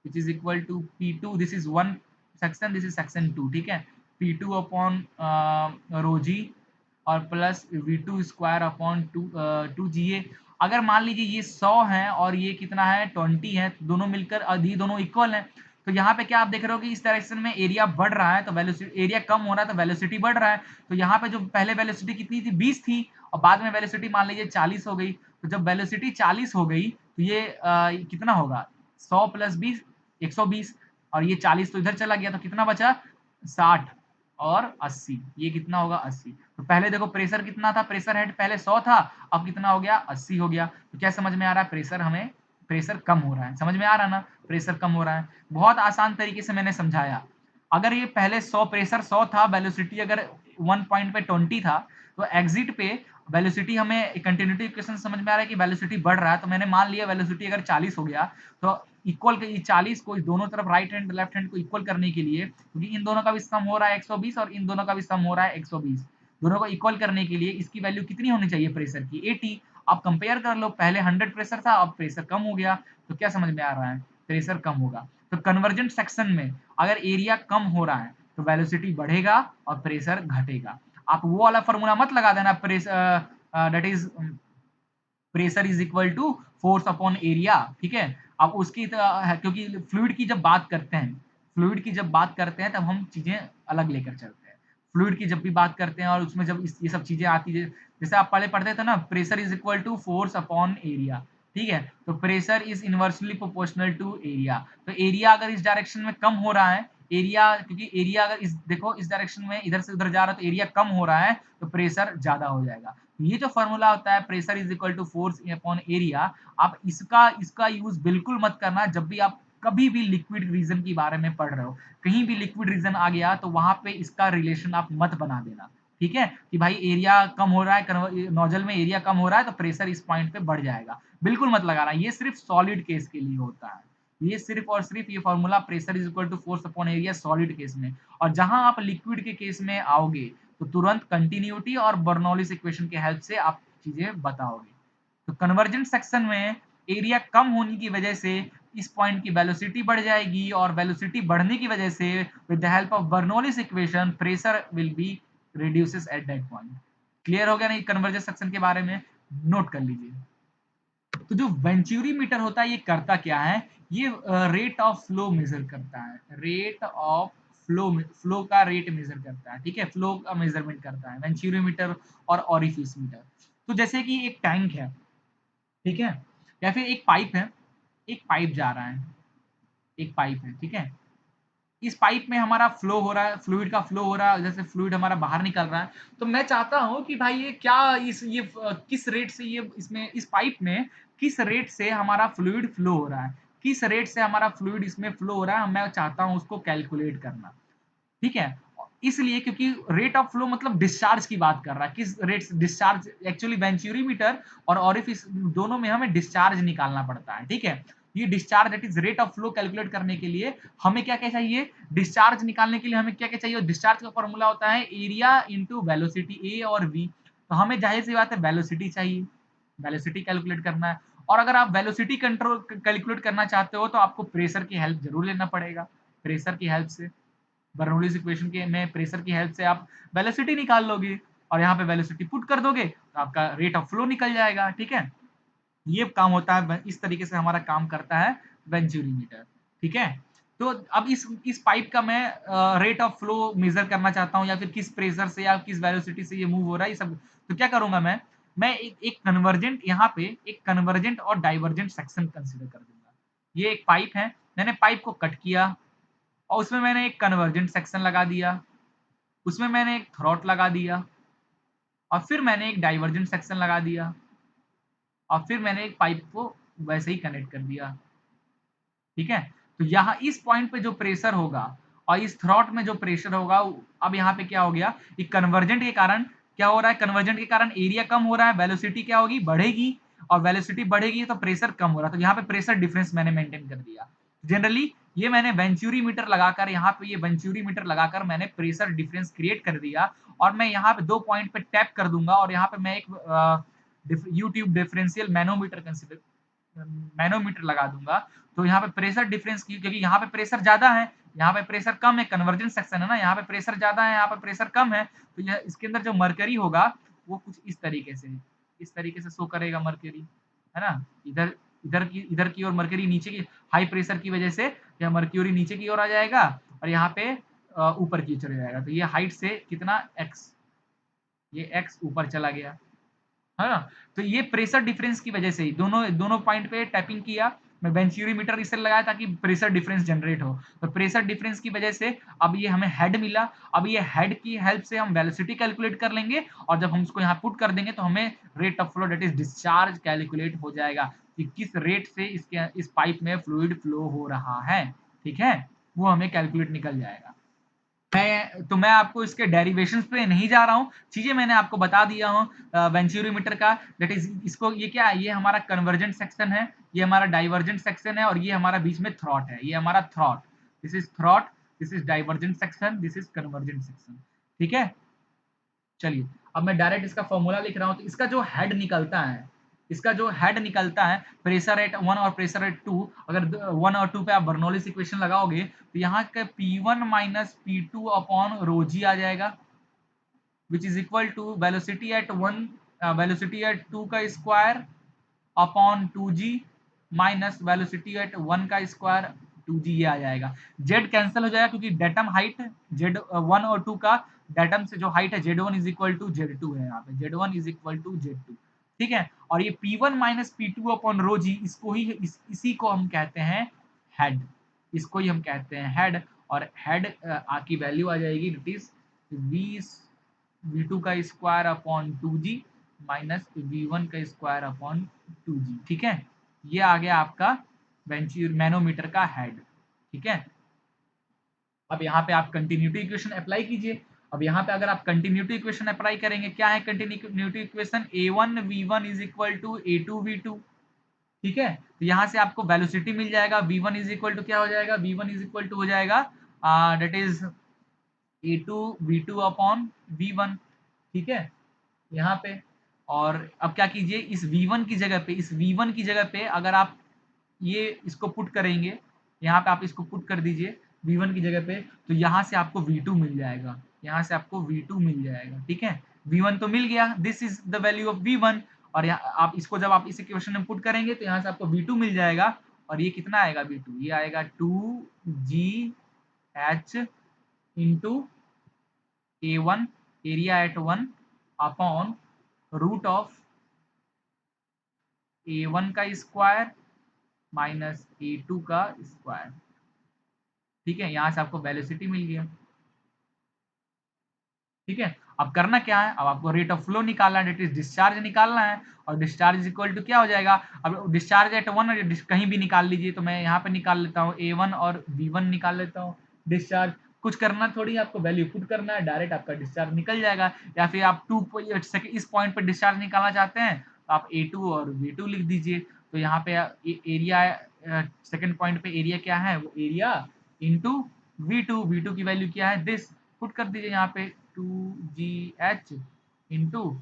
S1: which is equal to P2, this is one section, this is section 2, ठीक है? P2 अपॉन रो जी और plus V2 square upon 2GA। अगर मान लीजिए ये 100 है और ये कितना है? 20 है, तो दोनों मिलकर ये दोनों इक्वल हैं। तो यहाँ पे क्या आप देख रहे हो कि इस डायरेक्शन में एरिया बढ़ रहा है तो वेलोसिटी, एरिया कम हो रहा है तो वेलोसिटी बढ़ रहा है। तो यहाँ पे जो पहले वेलोसिटी कितनी थी? 20 थी और बाद में वेलोसिटी मान लीजिए 40 हो गई। तो जब वेलोसिटी 40 हो गई तो ये कितना होगा? 100 प्लस 20 120 और ये 40 तो इधर चला गया तो कितना बचा? 60 और 80, ये कितना होगा? 80। तो पहले देखो प्रेशर कितना था? प्रेशर हेड पहले 100 था, अब कितना हो गया? 80 हो गया। तो क्या समझ में आ रहा है? प्रेशर कम हो रहा है। समझ में आ रहा है ना? प्रेशर कम हो रहा है। बहुत आसान तरीके से मैंने समझाया। अगर ये पहले 100 प्रेशर 100 था, वेलोसिटी अगर 1 पॉइंट पे 20 था, तो एग्जिट पे वेलोसिटी हमें कंटिन्यूटी इक्वेशन समझ में आ रहा है कि वेलोसिटी बढ़ रहा है। तो मैंने मान लिया वेलोसिटी अगर 40 हो गया तो इक्वल 40 को दोनों तरफ राइट हैंड लेफ्ट हैंड को इक्वल करने के लिए, क्योंकि इन दोनों का भी सम हो रहा है 120 और इन दोनों का भी सम हो रहा है 120, दोनों को इक्वल करने के लिए इसकी वैल्यू कितनी होनी चाहिए प्रेशर की? 80। आप कंपेयर कर लो, पहले 100 प्रेशर था, अब प्रेशर कम हो गया। तो क्या समझ में आ रहा है? प्रेशर कम होगा। तो कन्वर्जेंट सेक्शन में अगर एरिया कम हो रहा है तो वेलोसिटी बढ़ेगा और प्रेशर घटेगा। आप वो वाला फॉर्मूला मत लगा देना, that is pressure is equal to force upon area, ठीक है? अब उसकी क्योंकि फ्लूइड की जब बात करते हैं तब हम चीजें अलग लेकर चलते हैं। फ्लूइड की जब भी बात करते हैं और उसमें जब ये सब चीजें आती है, जैसे आप पहले पढ़ते थे ना, pressure is equal to force upon area, ठीक है? तो pressure is inversely proportional to area. तो एरिया अगर इस डायरेक्शन में कम हो रहा है, एरिया क्योंकि एरिया अगर इस डायरेक्शन में इधर से उधर जा रहा है तो एरिया कम हो रहा है तो प्रेशर ज्यादा हो जाएगा। ये जो फॉर्मूला होता है pressure is equal to force upon area, आप इसका इसका यूज बिल्कुल मत करना जब भी आप कभी भी लिक्विड रीजन के बारे में पढ़ रहे हो। कहीं भी लिक्विड रीजन आ गया तो वहां पे इसका रिलेशन आप मत बना देना, ठीक है? कि भाई एरिया कम हो रहा है, नोजल में एरिया कम हो रहा है तो प्रेशर इस पॉइंट पे बढ़ जाएगा, बिल्कुल मत लगाना। ये सिर्फ सॉलिड केस के लिए होता है, ये सिर्फ और सिर्फ ये formula pressure is equal to force upon area solid case में, और जहां आप लिक्विड के केस में आओगे तो तुरंत कंटिन्यूटी और बर्नौलिस इक्वेशन के हेल्प से आप चीजें बताओगे। तो कन्वर्जेंट सेक्शन में एरिया कम होने की वजह से इस पॉइंट की वेलोसिटी बढ़ जाएगी, और वेलोसिटी बढ़ने की वजह से with the help of Bernoulli's equation pressure will be reduces at that point. Clear हो गया नहीं कन्वर्जेंट सेक्शन के बारे में? नोट कर लीजिए। तो जो वेंचुरी मीटर होता है ये करता क्या है, ये रेट ऑफ फ्लो मेजर करता है, रेट ऑफ फ्लो, फ्लो का रेट मेजर करता है, ठीक है, फ्लो का मेजरमेंट करता है वेंचुरी मीटर और ऑरिफिस मीटर। तो जैसे कि एक टैंक है, ठीक है, या फिर एक पाइप है, एक पाइप जा रहा है, एक पाइप है, ठीक है, इस पाइप में हमारा फ्लो हो रहा है, फ्लूइड का फ्लो हो रहा है, जैसे फ्लूइड हमारा बाहर निकल रहा है, तो मैं चाहता हूं कि भाई ये क्या, इस ये किस रेट से ये इसमें इस पाइप में किस रेट से हमारा फ्लूइड फ्लो हो रहा है, किस रेट से हमारा फ्लूइड इसमें फ्लो हो रहा है, मैं चाहता हूं उसको कैलकुलेट करना, ठीक है। इसलिए क्योंकि रेट ऑफ फ्लो मतलब डिस्चार्ज की बात कर रहा है, किस रेट से डिस्चार्ज, एक्चुअली वेंचुरी मीटर और ऑरिफिस दोनों में हमें डिस्चार्ज निकालना पड़ता है, ठीक है। ये discharge that is rate of flow calculate करने के लिए हमें क्या क्या चाहिए, डिस्चार्ज निकालने के लिए हमें क्या क्या चाहिए, डिस्चार्ज का फॉर्मूला होता है एरिया इंटू वेलोसिटी, ए और वी। तो हमें जाहिर सी बात है वेलोसिटी चाहिए, वेलोसिटी कैलकुलेट करना है, और अगर आप वेलोसिटी कंट्रोल कैलकुलेट करना चाहते हो तो आपको प्रेशर की हेल्प जरूर लेना पड़ेगा, प्रेशर की हेल्प से, बर्नौलीज इक्वेशन के में प्रेशर की हेल्प से आप वेलोसिटी निकाल लोगे, और यहाँ पे वेलोसिटी पुट कर दोगे तो आपका रेट ऑफ फ्लो निकल जाएगा, ठीक है। ये काम होता है, इस तरीके से हमारा काम करता है वेंचुरी मीटर, ठीक है। तो अब इस पाइप का मैं रेट ऑफ फ्लो मेजर करना चाहता हूँ, या फिर किस प्रेशर से या किस वेलोसिटी से ये मूव हो रहा है, ये सब। तो क्या करूंगा मैं एक कन्वर्जेंट, यहाँ पे एक कन्वर्जेंट और डाइवर्जेंट सेक्शन कंसिडर कर दूंगा। ये एक पाइप है, मैंने पाइप को कट किया और उसमें मैंने एक कन्वर्जेंट सेक्शन लगा दिया, उसमें मैंने एक थ्रॉट लगा दिया, और फिर मैंने एक डाइवर्जेंट सेक्शन लगा दिया, और फिर मैंने एक पाइप को वैसे ही कनेक्ट कर दिया, ठीक है। तो यहाँ इस पॉइंट पे जो प्रेशर होगा और इस थ्रॉट में जो प्रेशर होगा, अब यहाँ पे क्या हो गया, ये कन्वर्जेंट के कारण क्या हो रहा है, कन्वर्जेंट के कारण एरिया कम हो रहा है, वेलोसिटी क्या होगी, बढ़ेगी, और वेलोसिटी बढ़ेगी तो प्रेशर कम हो रहा है, तो यहाँ पे प्रेशर डिफरेंस मैंने मेंटेन कर दिया। जनरली ये मैंने वेंचुरी मीटर लगाकर, यहाँ पे ये वेंचुरी मीटर लगाकर मैंने प्रेशर डिफरेंस क्रिएट कर दिया, और मैं यहाँ पे 2 पॉइंट पे टैप कर दूंगा, और यहाँ पे मैं एक YouTube differential manometer consider, manometer लगा दूंगा। तो यहाँ पे प्रेशर डिफरेंस की, क्योंकि यहाँ पे प्रेशर ज्यादा है, यहाँ पे प्रेशर कम है, कन्वर्जेंट सेक्शन है ना, यहाँ पे प्रेशर ज्यादा है, यहाँ पे प्रेशर कम है, तो यह इसके अंदर जो मरकरी होगा वो कुछ इस तरीके से शो करेगा मरकरी, है ना। इधर की ओर मरकरी नीचे की, हाई प्रेशर की वजह से यह मर्क्यूरी नीचे की ओर आ जाएगा, और यहाँ पे ऊपर की चले जाएगा, तो ये हाइट से कितना एक्स, ये एक्स ऊपर चला गया, है ना। तो ये प्रेशर डिफरेंस की वजह से ही दोनों दोनों पॉइंट पे टैपिंग किया, मैं वेंचुरी मीटर इससे लगाया ताकि प्रेशर डिफरेंस जनरेट हो, तो प्रेशर डिफरेंस की वजह से अब ये हमें हेड मिला, अब ये हेड की हेल्प से हम वेलोसिटी कैलकुलेट कर लेंगे, और जब हम उसको यहाँ पुट कर देंगे तो हमें rate of flow that is discharge calculate हो जाएगा, कि किस रेट से इसके इस पाइप में फ्लूइड फ्लो हो रहा है, ठीक है, वो हमें कैलकुलेट निकल जाएगा। मैं आपको इसके डेरिवेशंस पे नहीं जा रहा हूँ, चीजें मैंने आपको बता दिया हूँ वेंचुरीमीटर का, दैट इज इसको, ये क्या है, ये हमारा कन्वर्जेंट सेक्शन है, ये हमारा डाइवर्जेंट सेक्शन है, और ये हमारा बीच में थ्रॉट है, ये हमारा throat, this is throat, this is divergent section, this is convergent section, ठीक है। चलिए अब मैं डायरेक्ट इसका फॉर्मूला लिख रहा हूँ, तो इसका जो हेड निकलता है, इसका जो हेड निकलता है प्रेशर एट 1 और प्रेशर एट 2, अगर 1 और 2 पे आप बर्नौलीज इक्वेशन लगाओगे तो यहाँ का P1 minus P2 upon rho g आ जाएगा, which is equal to velocity at 1, velocity at 2 का square upon 2g minus velocity at 1 का स्क्वायर 2g, ये आ जाएगा। z कैंसिल हो जाएगा क्योंकि डेटम हाइट z1 और 2 का डेटम से जो हाइट है z1 is equal to z2 है, यहाँ पे z1 is equal to z2, ठीक है। और ये P1 minus P2 upon rho जी, इसको ही इसी को हम कहते हैं हेड, इसको ही हम कहते हैं हेड, और हेड की वैल्यू आ जाएगी इट इज v2 का square upon 2g minus v1 का स्क्वायर अपॉन 2g, ठीक है। ये आ गया आपका वेंचुर मैनोमीटर का हेड, ठीक है। अब यहाँ पे आप कंटिन्यूटी इक्वेशन अप्लाई कीजिए। अब यहाँ पे अगर आप कंटिन्यूटी इक्वेशन अप्लाई करेंगे, क्या है continuity equation, a1 v1 is equal to a2 v2, ठीक है। तो यहाँ से आपको वेलोसिटी मिल जाएगा, v1 इज इक्वल टू क्या हो जाएगा, v1 इज इक्वल टू हो जाएगा date is a2 v2 upon v1, ठीक है यहाँ पे। और अब क्या कीजिए, इस v1 की जगह पे, इस v1 की जगह पे अगर आप ये इसको पुट करेंगे, यहाँ पे आप इसको पुट कर दीजिए v1 की जगह पे, तो यहाँ से आपको v2 मिल जाएगा, यहाँ से आपको v2 मिल जाएगा, ठीक है। v1 तो मिल गया, this is the value of v1, और यहाँ आप इसको जब आप इस इक्वेशन में पुट करेंगे तो यहाँ से आपको v2 मिल जाएगा, और ये कितना आएगा v2, ये आएगा 2gh into a1 area at 1 upon root of a1 का स्क्वायर माइनस a2 का स्क्वायर, ठीक है। यहाँ से आपको वेलोसिटी मिल गया, ठीक है। अब करना क्या है, अब आपको रेट ऑफ फ्लो निकालना है, डेट इज डिस्चार्ज निकालना है, और डिस्चार्ज इज इक्वल टू क्या हो जाएगा, अब डिस्चार्ज एट 1 कहीं भी निकाल लीजिए, तो मैं यहाँ पे निकाल लेता हूँ a1 और v1 निकाल लेता हूँ। डिस्चार्ज कुछ करना थोड़ी, आपको वैल्यू पुट करना है, डायरेक्ट आपका डिस्चार्ज निकल जाएगा। या फिर आप इस पॉइंट पर डिस्चार्ज निकालना चाहते हैं तो आप a2 और v2 लिख दीजिए। तो यहाँ पे एरिया, सेकेंड पॉइंट पे एरिया क्या है, वो एरिया इंटू v2 की वैल्यू क्या है, दिस, पुट कर दीजिए यहाँ पे 2gh into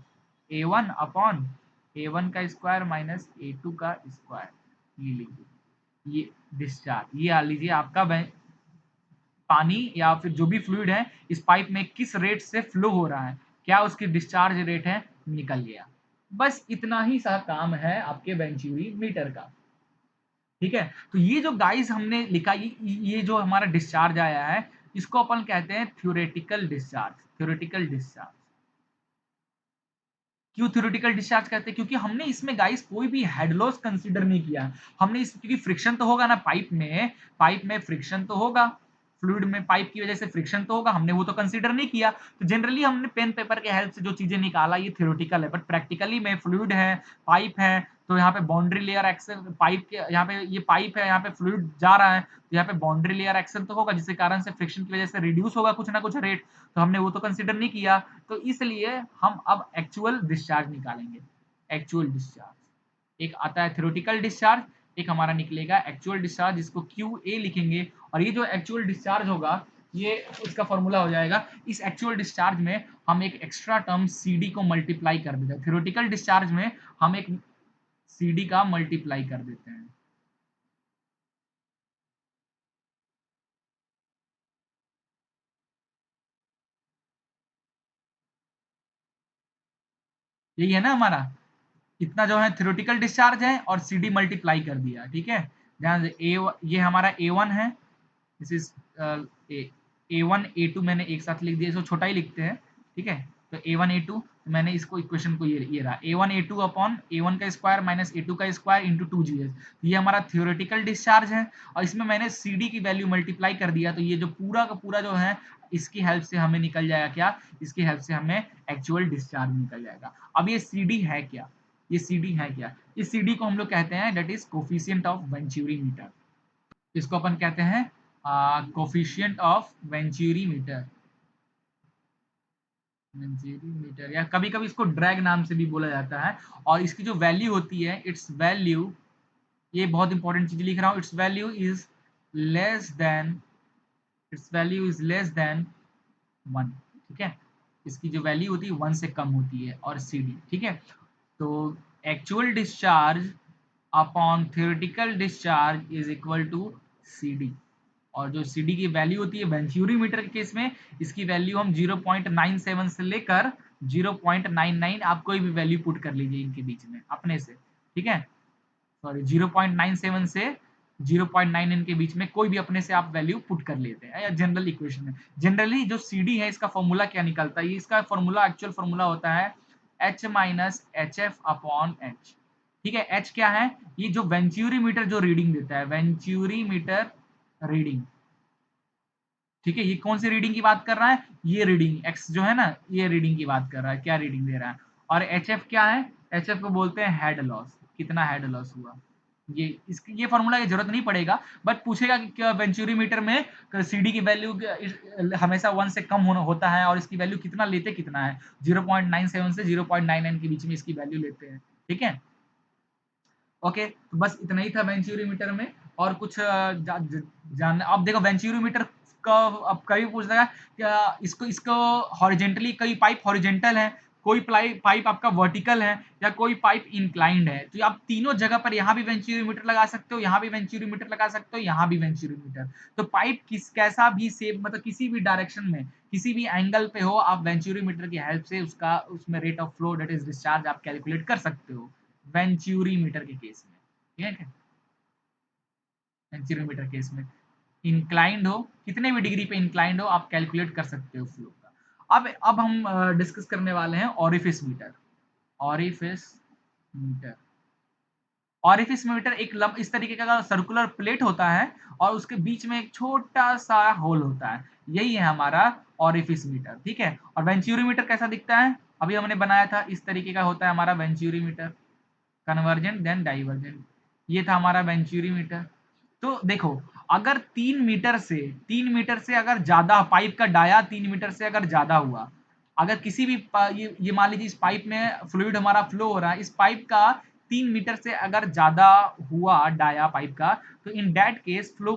S1: a1 upon a1 का स्क्वायर माइनस a2 का स्क्वायर, ये लीजिए, ये डिस्चार्ज, ये आ लीजिए आपका पानी या फिर जो भी फ्लूइड है इस पाइप में किस रेट से फ्लो हो रहा है, क्या उसकी डिस्चार्ज रेट है, निकल गया। बस इतना ही सा काम है आपके वेंचुरी मीटर का, ठीक है। तो ये जो गाइस हमने लिखा, ये जो हमारा डिस्चार्ज आया है, इसको अपन कहते हैं थ्योरेटिकल डिस्चार्ज। थ्योरेटिकल डिस्चार्ज क्यों थ्योरेटिकल डिस्चार्ज कहते हैं, क्योंकि हमने इसमें गाइस कोई भी हेड लॉस कंसीडर नहीं किया। हमने इस, क्योंकि फ्रिक्शन तो होगा ना पाइप में फ्रिक्शन तो होगा, फ्लूइड में पाइप की वजह से फ्रिक्शन तो होगा, हमने वो तो कंसीडर नहीं किया। तो जनरली हमने पेन पेपर के हेल्प से जो चीजें निकाला ये थ्योरेटिकल है, बट प्रैक्टिकली में फ्लूइड है, पाइप है, तो यहाँ पे बाउंड्री लेयर एक्शन, पाइप के यहाँ पे ये पाइप है, यहाँ पे फ्लूइड जा रहा है, तो यहाँ पे बाउंड्री लेयर एक्शन तो होगा, जिसके कारण से फ्रिक्शन की वजह से रिड्यूस होगा कुछ ना कुछ रेट, तो हमने वो तो कंसीडर नहीं किया। तो इसलिए हम अब एक्चुअल डिस्चार्ज निकालेंगे। एक्चुअल डिस्चार्ज एक आता है थ्योरेटिकल डिस्चार्ज, एक हमारा निकलेगा एक्चुअल डिस्चार्ज, जिसको QA लिखेंगे। और ये जो एक्चुअल डिस्चार्ज होगा, ये उसका फॉर्मूला हो जाएगा, इस एक्चुअल डिस्चार्ज में हम एक एक्स्ट्रा टर्म CD को मल्टीप्लाई कर देते हैं, थ्योरेटिकल डिस्चार्ज में हम एक CD का मल्टीप्लाई कर देते हैं। यही है ना हमारा, इतना जो है थ्योरेटिकल डिस्चार्ज है और CD मल्टीप्लाई कर दिया, ठीक है। ध्यान से ये हमारा A1 है, दिस इज A1 A2 मैंने एक साथ लिख दिया, इसको छोटा ही लिखते हैं, ठीक है। तो A1 A2, तो मैंने इसको इक्वेशन को ये रहा A1 A2 अपॉन A1 का स्क्वायर माइनस A2 का स्क्वायर इंटू 2GH, ये हमारा थ्योरेटिकल डिस्चार्ज है। और इसमें मैंने CD की वैल्यू मल्टीप्लाई कर दिया, तो ये जो पूरा का पूरा जो है, इसकी हेल्प से हमें निकल जाएगा क्या, इसकी हेल्प से हमें एक्चुअल डिस्चार्ज निकल जाएगा। अब ये CD है क्या, ये CD है क्या, इस CD को हम लोग कहते हैं that is coefficient of venturi meter. इसको अपन कहते हैं coefficient of venturi meter, venturi meter, या कभी कभी इसको ड्रैग नाम से भी बोला जाता है। और इसकी जो वैल्यू होती है, इट्स वैल्यू, ये बहुत इंपॉर्टेंट चीज लिख रहा हूँ, it's value is less then, it's value is less then 1, ठीक है। इसकी जो वैल्यू होती है 1 से कम होती है, और CD, ठीक है। तो actual discharge upon theoretical discharge is equal to CD। और जो CD की वैल्यू होती है वेंचुरी मीटर के केस में, इसकी वैल्यू हम 0.97 से लेकर 0.99, आप कोई भी वैल्यू पुट कर लीजिए इनके बीच में अपने से, ठीक है। सॉरी 0.97 से 0.99 के बीच में कोई भी अपने से आप वैल्यू पुट कर लेते हैं, या जनरल इक्वेशन में। जनरली जो CD है इसका फॉर्मूला क्या निकलता है, इसका फॉर्मूला, एक्चुअल फॉर्मूला होता है H minus HF upon H, ठीक है। H क्या है, ये जो वेंचुरी मीटर जो रीडिंग देता है, वेंचुरी मीटर रीडिंग, ठीक है। ये कौन सी रीडिंग की बात कर रहा है, ये रीडिंग एक्स जो है ना, ये रीडिंग की बात कर रहा है, क्या रीडिंग दे रहा है। और HF क्या है, HF को बोलते हैं हेड लॉस, कितना हेड लॉस हुआ। ये इसकी ये फॉर्मूला की जरूरत नहीं पड़ेगा, बट पूछेगा कि क्या वेंचुरी मीटर में CD की वैल्यू हमेशा 1 से कम होना होता है, और इसकी वैल्यू कितना लेते, कितना है 0.97 से 0.99 के बीच में इसकी वैल्यू लेते हैं, ठीक है। ओके, तो बस इतना ही था वेंचुरीमीटर में। और कुछ जानना अब देखो वेंचुरीमीटर का, अब कभी पूछता है क्या इसको इसको हॉरिजेंटली, कई पाइप हॉरिजेंटल है, कोई पाइप आपका वर्टिकल है, या कोई पाइप इंक्लाइंड है, तो आप तीनों जगह पर यहाँ भी वेंचुरीमीटर लगा सकते हो, यहाँ भी वेंचुरीमीटर लगा सकते हो, यहाँ भी वेंचुरीमीटर। तो पाइप कैसा भी शेप, मतलब किसी भी डायरेक्शन में, किसी भी एंगल पे हो, आप वेंचुरीमीटर की हेल्प से उसका उसमें rate of flow that is discharge आप कैलकुलेट कर सकते हो वेंचुरीमीटर के केस में। ठीक है, वेंचुरीमीटर केस में इंक्लाइंड हो, कितने भी डिग्री पे इंक्लाइंड हो, आप कैलकुलेट कर सकते हो फ्लो का। अब हम डिस्कस करने वाले हैं orifice meter. Orifice meter, orifice meter एक इस तरीके का सर्कुलर प्लेट होता है, और उसके बीच में एक छोटा सा होल होता है, यही है हमारा ऑरिफिस मीटर। ठीक है, और वेंचुरी मीटर कैसा दिखता है, अभी हमने बनाया था, इस तरीके का होता है हमारा venturi meter, convergent then divergent. ये था हमारा वेंचुरी मीटर। तो देखो, अगर 3 मीटर से अगर ज्यादा पाइप का डाया 3 मीटर से अगर ज्यादा हुआ, अगर किसी भी ये मान लीजिए इस पाइप में फ्लूइड हमारा फ्लो हो रहा है, इस पाइप का 3 मीटर से अगर ज्यादा हुआ डाया पाइप का, तो in that case flow,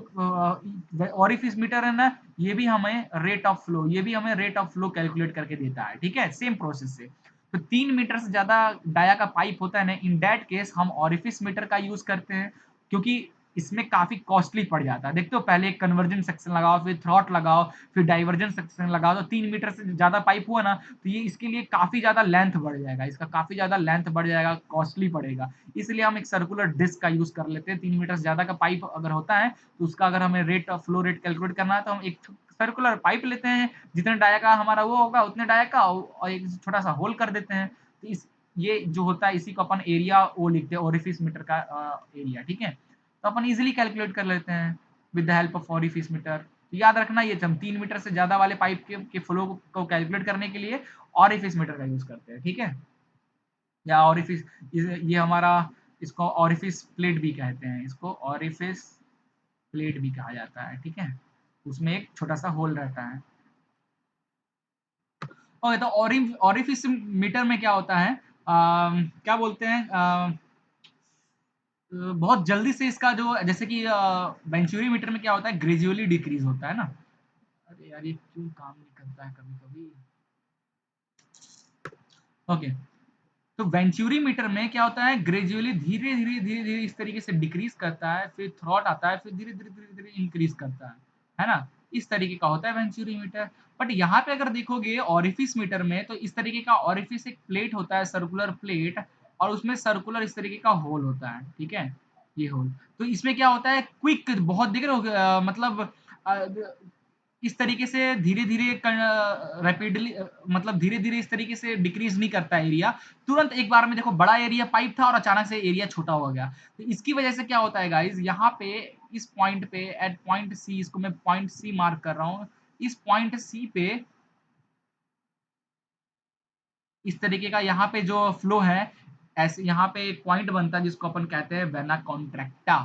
S1: orifice meter है ना, ये भी हमें रेट ऑफ फ्लो, ये भी हमें रेट ऑफ फ्लो कैलकुलेट करके देता है। ठीक है, सेम प्रोसेस से। तो 3 मीटर से ज्यादा डाया का पाइप होता है ना, इन दैट केस हम ऑरिफिस मीटर का यूज करते हैं, क्योंकि इसमें काफी कॉस्टली पड़ जाता है। देखते हो, पहले एक कन्वर्जन सेक्शन लगाओ, फिर थ्रॉट लगाओ, फिर डाइवर्जन सेक्शन लगाओ, तो 3 मीटर से ज्यादा पाइप हुआ ना, तो ये इसके लिए काफी ज्यादा लेंथ बढ़ जाएगा, इसका काफी ज्यादा लेंथ बढ़ जाएगा, कॉस्टली पड़ेगा। इसलिए हम एक सर्कुलर डिस्क का यूज कर लेते हैं। 3 मीटर से ज्यादा का पाइप अगर होता है, तो उसका अगर हमें rate of flow rate calculate करना है, तो हम एक सर्कुलर पाइप लेते हैं, जितने डाया का हमारा वो होगा उतने डाया का, और एक छोटा सा होल कर देते हैं। तो इस ये जो होता है, इसी को अपन एरिया ओ लिखते हैं, ओरिफिस मीटर का एरिया। ठीक है, तो अपन इजीली कैलकुलेट कर लेते हैं with the help of orifice meter. तो याद रखना, ये हम 3 मीटर से ज्यादा वाले पाइप के फ्लो को कैलकुलेट करने के लिए ऑरिफिस मीटर का यूज करते हैं। ठीक है, या ऑरिफिस, ये हमारा, इसको ऑरिफिस प्लेट भी कहते हैं, इसको ऑरिफिस प्लेट भी कहा जाता है। ठीक है, उसमें एक छोटा सा होल रहता है। ओके, तो ऑरिफिस मीटर में क्या होता है, क्या बोलते हैं, बहुत जल्दी से इसका जो, जैसे कि वेंचुरी मीटर में क्या होता है, ग्रेजुअली डिक्रीज होता है ना। अरे यार, ये क्यों काम नहीं करता है कभी कभी। ओके, तो वेंचुरी मीटर में क्या होता है, ग्रेजुअली धीरे धीरे धीरे धीरे इस तरीके से डिक्रीज करता है, फिर थ्रॉट आता है, फिर धीरे धीरे धीरे धीरे इंक्रीज करता है ना। इस तरीके का होता है वेंचुरी मीटर। बट यहाँ पे अगर देखोगे ऑरिफिस मीटर में, तो इस तरीके का ऑरिफिस एक प्लेट होता है, सर्कुलर प्लेट, और उसमें सर्कुलर इस तरीके का होल होता है। ठीक है, ये होल, तो इसमें क्या होता है, क्विक बहुत दिख रहे हो, मतलब अ, इस तरीके से धीरे धीरे रैपिडली, मतलब धीरे धीरे इस तरीके से डिक्रीज नहीं करता है एरिया तुरंत एक बार में। देखो, बड़ा एरिया पाइप था और अचानक से एरिया छोटा हो गया, तो इसकी वजह से क्या होता है गाइज, यहाँ पे इस पॉइंट पे, एट पॉइंट सी, इसको मैं पॉइंट सी मार्क कर रहा हूँ, इस पॉइंट सी पे इस तरीके का यहाँ पे जो फ्लो है, ऐसे यहाँ पे एक पॉइंट बनता है जिसको अपन कहते हैं वेना कॉन्ट्रैक्टा।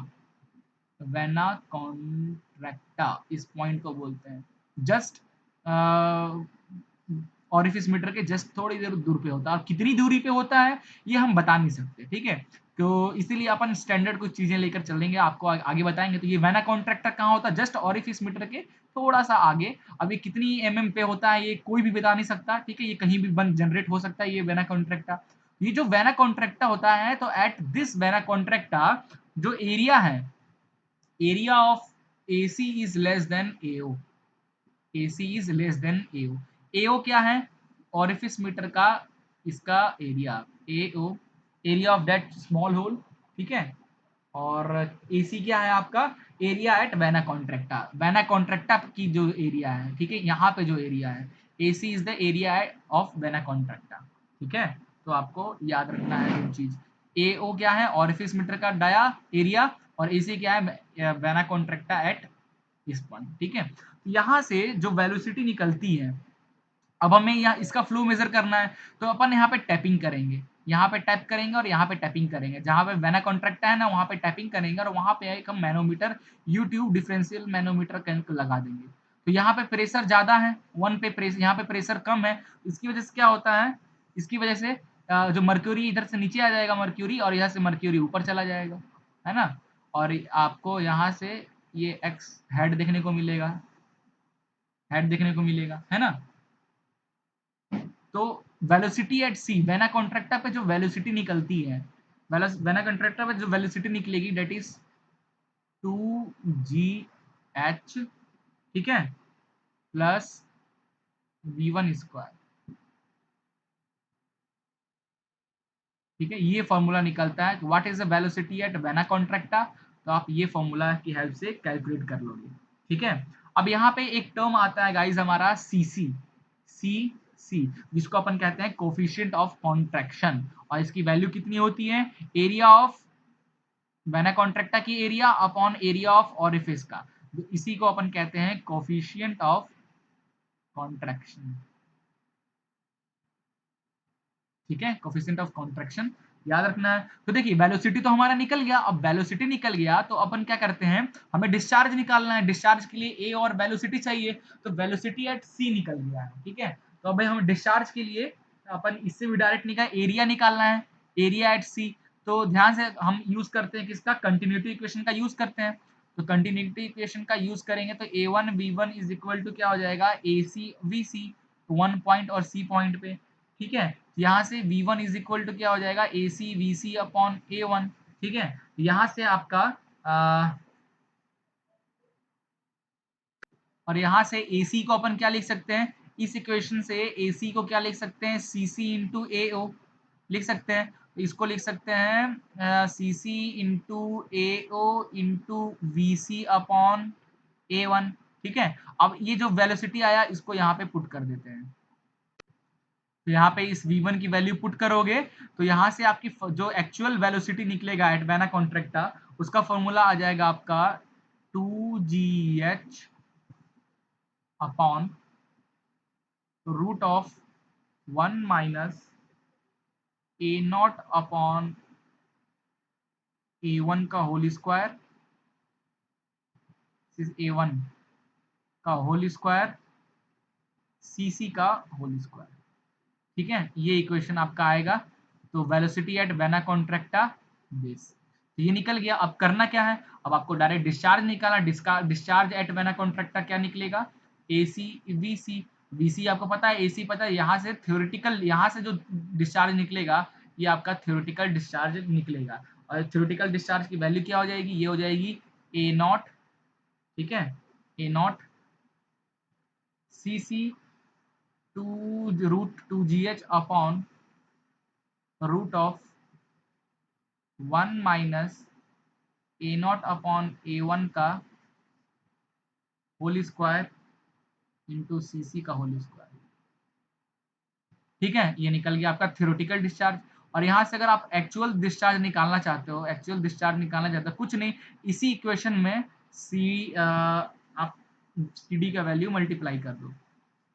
S1: वेना कॉन्ट्रैक्टा, इस पॉइंट को बोलते हैं। जस्ट ऑरिफिस मीटर के जस्ट थोड़ी देर दूर पे होता है, और कितनी दूरी पे होता है ये हम बता नहीं सकते। ठीक है, तो इसीलिए अपन स्टैंडर्ड कुछ चीजें लेकर चलेंगे, आपको आगे बताएंगे। तो ये वेना कॉन्ट्रैक्टर कहाँ होता है, जस्ट ऑरिफिस मीटर के थोड़ा सा आगे। अब ये कितनी पे होता है, ये कोई भी बता नहीं सकता। ठीक है, ये कहीं भी बन जनरेट हो सकता है, ये वेना कॉन्ट्रैक्टा। ये जो वेना कॉन्ट्रैक्टा होता है, तो एट दिस वेना कॉन्ट्रैक्टा, जो एरिया है, area of AC is less than AO, AC is less than AO। AO क्या है, ऑरिफिस मीटर का इसका area, AO, area of that small hole. ठीक है, और AC क्या है आपका, area at vena contracta, vena contracta की जो एरिया है। ठीक है, यहाँ पे जो एरिया है, AC is the area of vena contracta. ठीक है, तो आपको याद रखना है ये चीज। AO क्या है, ऑरिफिस मीटर का डाया एरिया, और AC क्या है, वेना कॉन्ट्रैक्टा एट इस पॉइंट। ठीक है, यहाँ से जो वेलोसिटी निकलती है, अब हमें यहाँ इसका फ्लो मेजर करना है, तो अपन यहाँ पे टैपिंग करेंगे, यहाँ पे टैप करेंगे और यहाँ पे टैपिंग करेंगे, जहाँ पे वेना कॉन्ट्रैक्टा है ना, वहाँ पे टैपिंग करेंगे, और वहाँ पे एक हम मैनोमीटर, यूट्यूब डिफरेंशियल मैनोमीटर लगा देंगे। तो यहाँ पे प्रेशर ज्यादा है, वन पे प्रेशर, यहाँ पे प्रेशर कम है। इसकी वजह से क्या होता है, इसकी वजह से जो मर्क्यूरी इधर से नीचे आ जाएगा मर्क्यूरी, और यहाँ से मर्क्यूरी ऊपर चला जाएगा, है ना। और आपको यहाँ से ये एक्स हेड देखने को मिलेगा, हेड देखने को मिलेगा, है ना। तो velocity at C, vena contracta पे जो वेलोसिटी निकलती है, वेना कॉन्ट्रैक्टा पे जो वेलोसिटी निकलेगी डेट इज 2gh, ठीक है, प्लस v1 स्क्वायर, ठीक है। ये फॉर्मूला निकलता है, what is the velocity at vena contracta, तो आप ये फॉर्मूला की हेल्प से कैलकुलेट कर लोगे, ठीक है। अब यहाँ पे एक टर्म आता है गाइज हमारा सी, जिसको अपन कहते हैं कोफिशिएंट ऑफ कॉन्ट्रैक्शन, और इसकी वैल्यू कितनी होती है, एरिया ऑफ वेना कॉन्ट्रैक्टा की area upon area of orifice का, इसी को अपन कहते हैं कोफिशिएंट ऑफ कॉन्ट्रैक्शन, ठीक है, कोफिशिएंट ऑफ कॉन्ट्रैक्शन याद रखना है। तो देखिए वेलोसिटी तो हमारा निकल गया, अब वेलोसिटी निकल गया तो अपन क्या करते हैं, हमें डिस्चार्ज निकालना है, डिस्चार्ज के लिए ए और वेलोसिटी चाहिए, तो वेलोसिटी एट सी निकल गया है, ठीक है। तो अब हम डिस्चार्ज के लिए अपन इससे भी डायरेक्ट एरिया निकालना है, एरिया एट सी। तो ध्यान से हम यूज करते हैं किसका, कंटिन्यूटी इक्वेशन का यूज करते हैं। तो कंटिन्यूटी इक्वेशन का यूज करेंगे तो a1 v1 is equal to क्या हो जाएगा, ac vc, वन पॉइंट और सी पॉइंट पे, ठीक है। यहाँ से v1 इज इक्वल टू क्या हो जाएगा, AC VC अपॉन A1, ठीक है। यहाँ से आपका और यहाँ से AC को अपन क्या लिख सकते हैं, इस इक्वेशन से AC को क्या लिख सकते हैं, CC इंटू AO लिख सकते हैं। तो इसको लिख सकते हैं CC into AO into VC upon A1, ठीक है। अब ये जो वेलोसिटी आया इसको यहाँ पे पुट कर देते हैं, तो यहाँ पे इस v1 की वैल्यू पुट करोगे तो यहाँ से आपकी जो एक्चुअल वेलोसिटी निकलेगा एट वेना कॉन्ट्रैक्टा, उसका फॉर्मूला आ जाएगा आपका 2gh upon root of 1 minus A naught upon a1 का होल स्क्वायर, a1 का होल स्क्वायर, cc का होल स्क्वायर, ठीक है। ये इक्वेशन आपका आएगा। तो velocity at vena contracta this, तो ये निकल गया। अब करना क्या है, अब आपको डायरेक्ट डिस्चार्ज निकालना, डिस्चार्ज एट वेना कॉन्ट्रैक्टा क्या निकलेगा, AC VC, VC आपको पता है, AC पता है, यहाँ से थ्योरेटिकल, यहाँ से जो डिस्चार्ज निकलेगा ये आपका थ्योरेटिकल डिस्चार्ज निकलेगा, और थ्योरेटिकल डिस्चार्ज की वैल्यू क्या हो जाएगी, ये हो जाएगी A0, ठीक है, A0 CC to root 2gh upon root of 1 minus A naught upon A1 का होल स्क्वायर इंटू CC का होल स्क्वायर, ठीक है। ये निकल गया आपका थ्योरेटिकल डिस्चार्ज। और यहाँ से अगर आप एक्चुअल डिस्चार्ज निकालना चाहते हो, एक्चुअल डिस्चार्ज निकालना चाहते हो, कुछ नहीं, इसी इक्वेशन में आप CD का वैल्यू मल्टीप्लाई कर दो,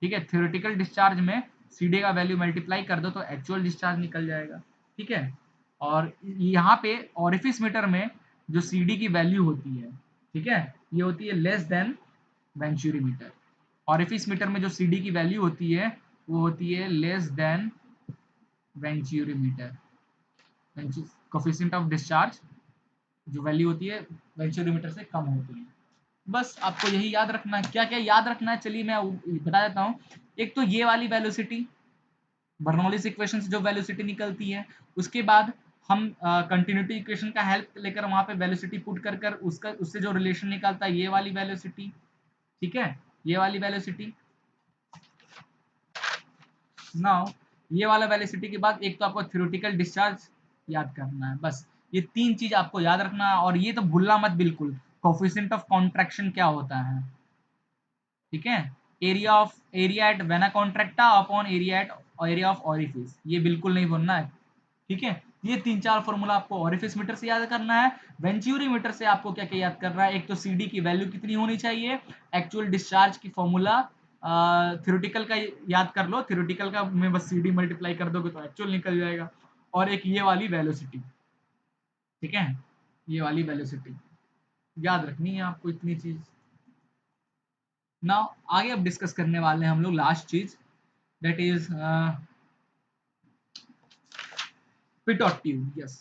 S1: ठीक है। थ्योरेटिकल डिस्चार्ज में CD का वैल्यू मल्टीप्लाई कर दो तो एक्चुअल डिस्चार्ज निकल जाएगा, ठीक है। और यहाँ पे ऑरिफिस मीटर में जो CD की वैल्यू होती है, ठीक है, ये होती है less than venturi meter. Orifice meter में जो CD की वैल्यू होती है वो होती है less than venturi metre, coefficient of discharge जो वैल्यू होती है वेंचुरी मीटर से कम होती है। बस आपको यही याद रखना है। क्या क्या याद रखना है, चलिए मैं बता देता हूँ। एक तो ये वाली वेलोसिटी, बर्नौलीज इक्वेशन से जो वेलोसिटी निकलती है, उसके बाद हम कंटिन्यूटी इक्वेशन का हेल्प लेकर वहां पे वेलोसिटी पुट कर कर उसका उससे जो रिलेशन निकलता है ये वाली वेलोसिटी, ठीक है, ये वाली वेलोसिटी। नाउ ये वाला वेलोसिटी के बाद एक तो आपको थ्योरेटिकल डिस्चार्ज याद करना है, बस ये तीन चीज आपको याद रखना है। और ये तो भूलना मत बिल्कुल, कोफिशिएंट ऑफ कॉन्ट्रैक्शन क्या होता है, ठीक है, area at vena contracta upon area of orifice, ये बिल्कुल नहीं भूलना है, ठीक है। ये तीन चार फॉर्मूला आपको ओरिफिस मीटर से याद करना है। वेंचुरी मीटर से आपको क्या क्या याद करना है, एक तो CD की वैल्यू कितनी होनी चाहिए, एक्चुअल डिस्चार्ज की फॉर्मूला, थ्योरेटिकल का याद कर लो, थ्योरेटिकल का में बस CD मल्टीप्लाई कर दोगे तो एक्चुअल निकल जाएगा, और एक ये वाली वेलोसिटी, ठीक है, ये वाली वेलोसिटी याद रखनी है आपको इतनी चीज। ना आगे अब डिस्कस करने वाले हैं हम लोग लास्ट चीज, that is pitot tube, yes,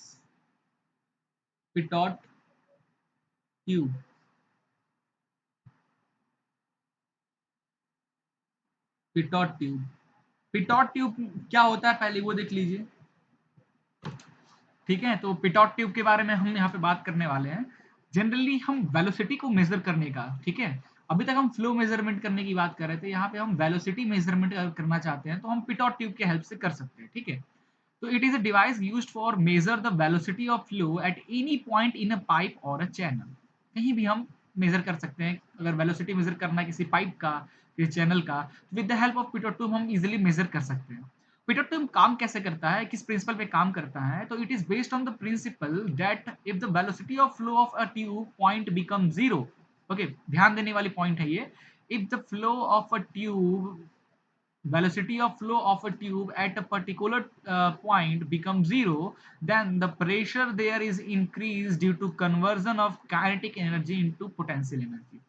S1: pitot tube. Pitot tube, pitot tube क्या होता है पहले वो देख लीजिए। ठीक है, तो पिटॉट ट्यूब के बारे में हम यहाँ पे बात करने वाले हैं। जनरली हम वेलोसिटी को मेजर करने का, ठीक है, अभी तक हम फ्लो मेजरमेंट करने की बात कर रहे थे, यहाँ पे हम वेलोसिटी मेजरमेंट करना चाहते हैं तो हम पिटॉट ट्यूब के हेल्प से कर सकते हैं। ठीक है, तो it is a device used for measure the velocity of flow at any point in a pipe और अ चैनल। कहीं भी हम मेजर कर सकते हैं, अगर वेलोसिटी मेजर करना है किसी पाइप का, किसी चैनल का, with the help of Pitot tube हम इजिली मेजर कर सकते हैं। पिटोट ट्यूब काम कैसे करता है, किस प्रिंसिपल पे काम करता है, तो it is based on the principal that if the velocity of flow of a tube point become zero. Okay, ध्यान देने वाली पॉइंट है ये। If the flow of a tube velocity of flow of a tube at a particular point becomes zero, then the pressure there is increased due to conversion of kinetic energy into potential energy।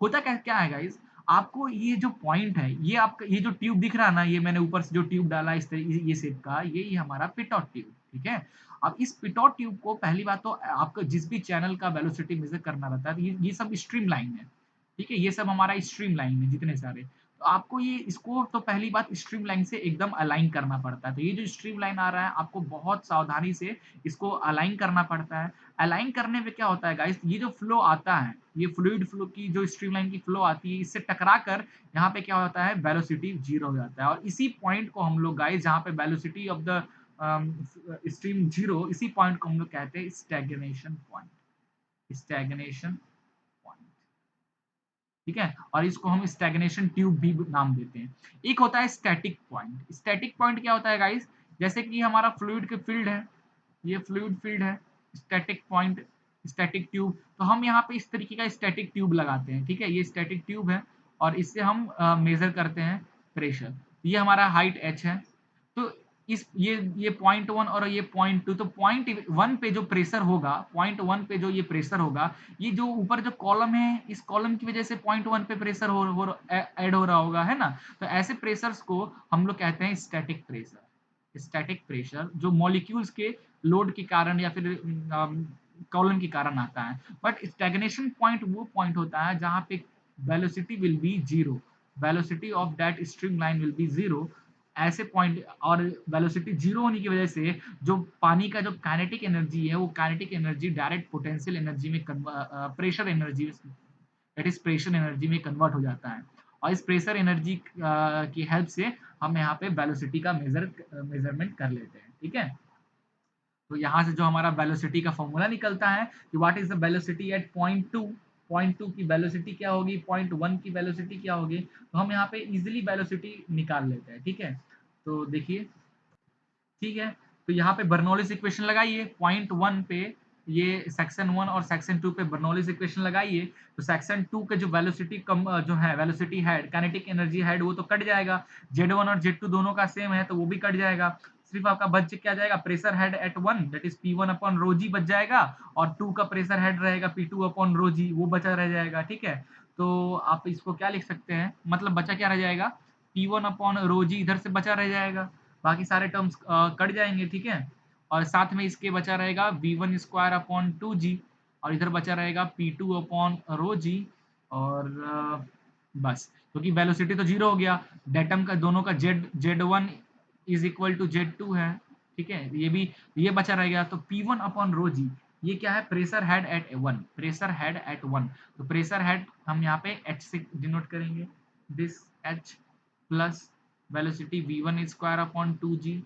S1: होता क्या क्या है गाइस, आपको ये जो पॉइंट है, ये आपका ये जो ट्यूब दिख रहा है ना, ये मैंने ऊपर से जो ट्यूब डाला इस तरह ये शेप का, ये हमारा पिटॉट ट्यूब। ठीक है, अब इस पिटॉट ट्यूब को पहली बात तो आपको जिस भी चैनल का वेलोसिटी मेजर करना रहता है, तो ये सब स्ट्रीम लाइन है। ठीक है, ये सब हमारा स्ट्रीम लाइन है जितने सारे, तो आपको ये इसको तो पहली बात स्ट्रीम लाइन से एकदम अलाइन करना पड़ता है। तो ये जो स्ट्रीम लाइन आ रहा है, आपको बहुत सावधानी से इसको अलाइन करना पड़ता है। अलाइन करने पे क्या होता है गाइस, ये जो फ्लो आता है, ये फ्लूइड फ्लो की जो स्ट्रीमलाइन की फ्लो आती है, इससे टकरा कर यहाँ पे क्या होता है, वेलोसिटी जीरो हो जाता है। और इसी पॉइंट को हम लोग गाइस, जहाँ पे velocity of the stream zero, इसी पॉइंट को हम लोग कहते हैं स्टैग्नेशन पॉइंट। स्टैग्नेशन पॉइंट, ठीक है, और इसको हम स्टैग्नेशन ट्यूब भी नाम देते हैं। एक होता है स्टैटिक पॉइंट। स्टैटिक पॉइंट क्या होता है गाइस, जैसे कि हमारा फ्लूइड के फील्ड है, ये फ्लूइड फील्ड है, स्टैटिक पॉइंट, स्टैटिक ट्यूब, तो हम यहाँ पे इस तरीके का स्टैटिक ट्यूब लगाते हैं। ठीक है, ये स्टैटिक ट्यूब है और इससे हम मेजर करते हैं प्रेशर। ये हमारा हाइट h है, तो इस ये पॉइंट वन और ये पॉइंट टू, तो पॉइंट वन पे जो प्रेशर होगा, पॉइंट वन पे जो ये प्रेशर होगा, ये जो ऊपर जो कॉलम है, इस कॉलम की वजह से पॉइंट वन पे प्रेशर ऐड हो रहा होगा, है ना। तो ऐसे प्रेशर्स को हम लोग कहते हैं स्टैटिक प्रेशर। स्टैटिक प्रेशर जो मॉलिक्यूल्स के लोड के कारण या फिर कॉलम के कारण आता है। बट स्टैग्नेशन पॉइंट वो पॉइंट होता है जहां पे velocity will be zero, velocity of that stream line will be zero. ऐसे पॉइंट और वेलोसिटी जीरो होने की वजह से जो पानी का जो काइनेटिक एनर्जी है, वो kinetic energy direct potential energy में pressure energy, that is pressure energy में कन्वर्ट हो जाता है। और इस प्रेशर एनर्जी की हेल्प से हम यहाँ पे वेलोसिटी का मेजरमेंट कर लेते हैं। ठीक है, तो यहाँ से जो हमारा वेलोसिटी का फॉर्मूला निकलता है कि what is the velocity at point two, point two की वेलोसिटी क्या होगी, पॉइंट वन की वेलोसिटी क्या होगी, तो हम यहाँ पे इजिली वेलोसिटी निकाल लेते हैं। ठीक है, तो देखिए, ठीक है, तो यहाँ पे बर्नौलीज इक्वेशन लगाइए पॉइंट वन पे, ये सेक्शन वन और सेक्शन टू पे बर्नौलीज इक्वेशन लगाइए, तो सेक्शन टू के जो वेलोसिटी कम जो है, velocity head, kinetic energy head, वो तो कट जाएगा। जेड वन और जेड टू दोनों का सेम है तो वो भी कट जाएगा। सिर्फ आपका बच क्या जाएगा, pressure head at one, that is P one upon rho g बच जाएगा, और टू का प्रेशर हेड रहेगा P two upon rho g, वो बचा रह जाएगा। ठीक है, तो आप इसको क्या लिख सकते हैं, मतलब बचा क्या रह जाएगा, पी वन अपॉन रो जी इधर से बचा रह जाएगा, बाकी सारे टर्म्स कट जाएंगे। ठीक है, और साथ में इसके बचा रहेगा V one square upon two g, और इधर बचा रहेगा P two upon rho g, और बस, क्योंकि वेलोसिटी तो जीरो हो गया, डेटम का दोनों का Z Z one is equal to Z two है। ठीक है, ये भी ये बचा रहेगा, तो P one upon rho g, ये क्या है, pressure head at one, pressure head at one, तो प्रेशर हेड हम यहाँ पे एच से डिनोट करेंगे, this H plus velocity V one square upon two g,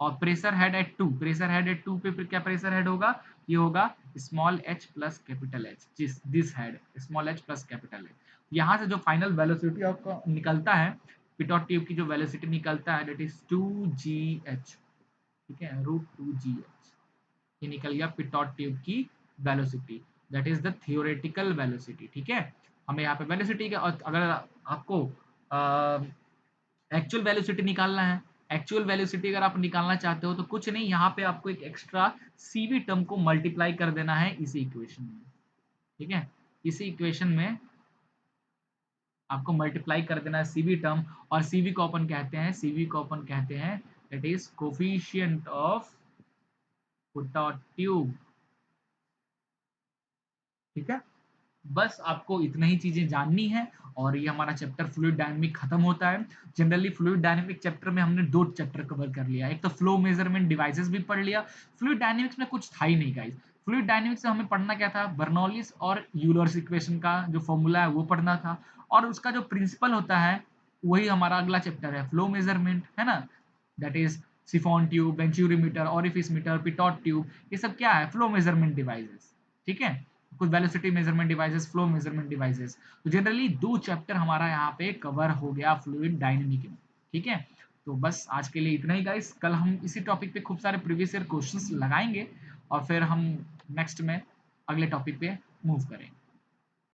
S1: और pressure head at two, pressure head at two पे क्या प्रेशर हेड होगा, ये होगा small H plus capital H, this head small H plus capital H. यहाँ से जो फाइनल वेलोसिटी आपका निकलता है, पिटॉट ट्यूब की जो वेलोसिटी निकलता है, that is two g h. ठीक है, रूट टू जी एच, ये निकल गया पिटॉट ट्यूब की velocity, that is the theoretical velocity. ठीक है, हमें यहाँ पे वेलोसिटी का, अगर आपको एक्चुअल वेलोसिटी निकालना है, एक्चुअल वेलोसिटी अगर आप निकालना चाहते हो तो कुछ नहीं, यहाँ पे आपको एक एक्स्ट्रा सीवी टर्म को मल्टीप्लाई कर देना है इसी इक्वेशन में। ठीक है, इसी इक्वेशन में आपको मल्टीप्लाई कर देना है सीवी टर्म, और सीवी को अपन कहते हैं, सीवी को अपन कहते हैं that is coefficient of Pitot tube, ठीक है। बस आपको इतना ही चीजें जाननी है और ये हमारा चैप्टर फ्लूइड डायनेमिक खत्म होता है। जनरली फ्लूइड डायनेमिक चैप्टर में हमने 2 चैप्टर कवर कर लिया, एक तो फ्लो मेजरमेंट डिवाइसेस भी पढ़ लिया। फ्लूइड डायनेमिक्स में कुछ था ही नहीं गाइस। फ्लूइड डायनेमिक्स में हमें पढ़ना क्या था, बर्नौलीज और यूलर्स इक्वेशन का जो फॉर्मूला है वो पढ़ना था, और उसका जो प्रिंसिपल होता है वही हमारा अगला चैप्टर है, फ्लो मेजरमेंट, है ना। That is siphon tube, venturimeter, orifice meter, pitot tube, ये सब क्या है, फ्लो मेजरमेंट डिवाइसेस, ठीक है। कुछ velocity measurement devices, flow measurement devices. तो जनरली 2 चैप्टर हमारा यहाँ पे कवर हो गया फ्लूइड डायनेमिक में, ठीक है। तो बस आज के लिए इतना ही गाइस, कल हम इसी टॉपिक पे खूब सारे प्रीवियस ईयर क्वेश्चंस लगाएंगे और फिर हम नेक्स्ट में अगले टॉपिक पे मूव करेंगे।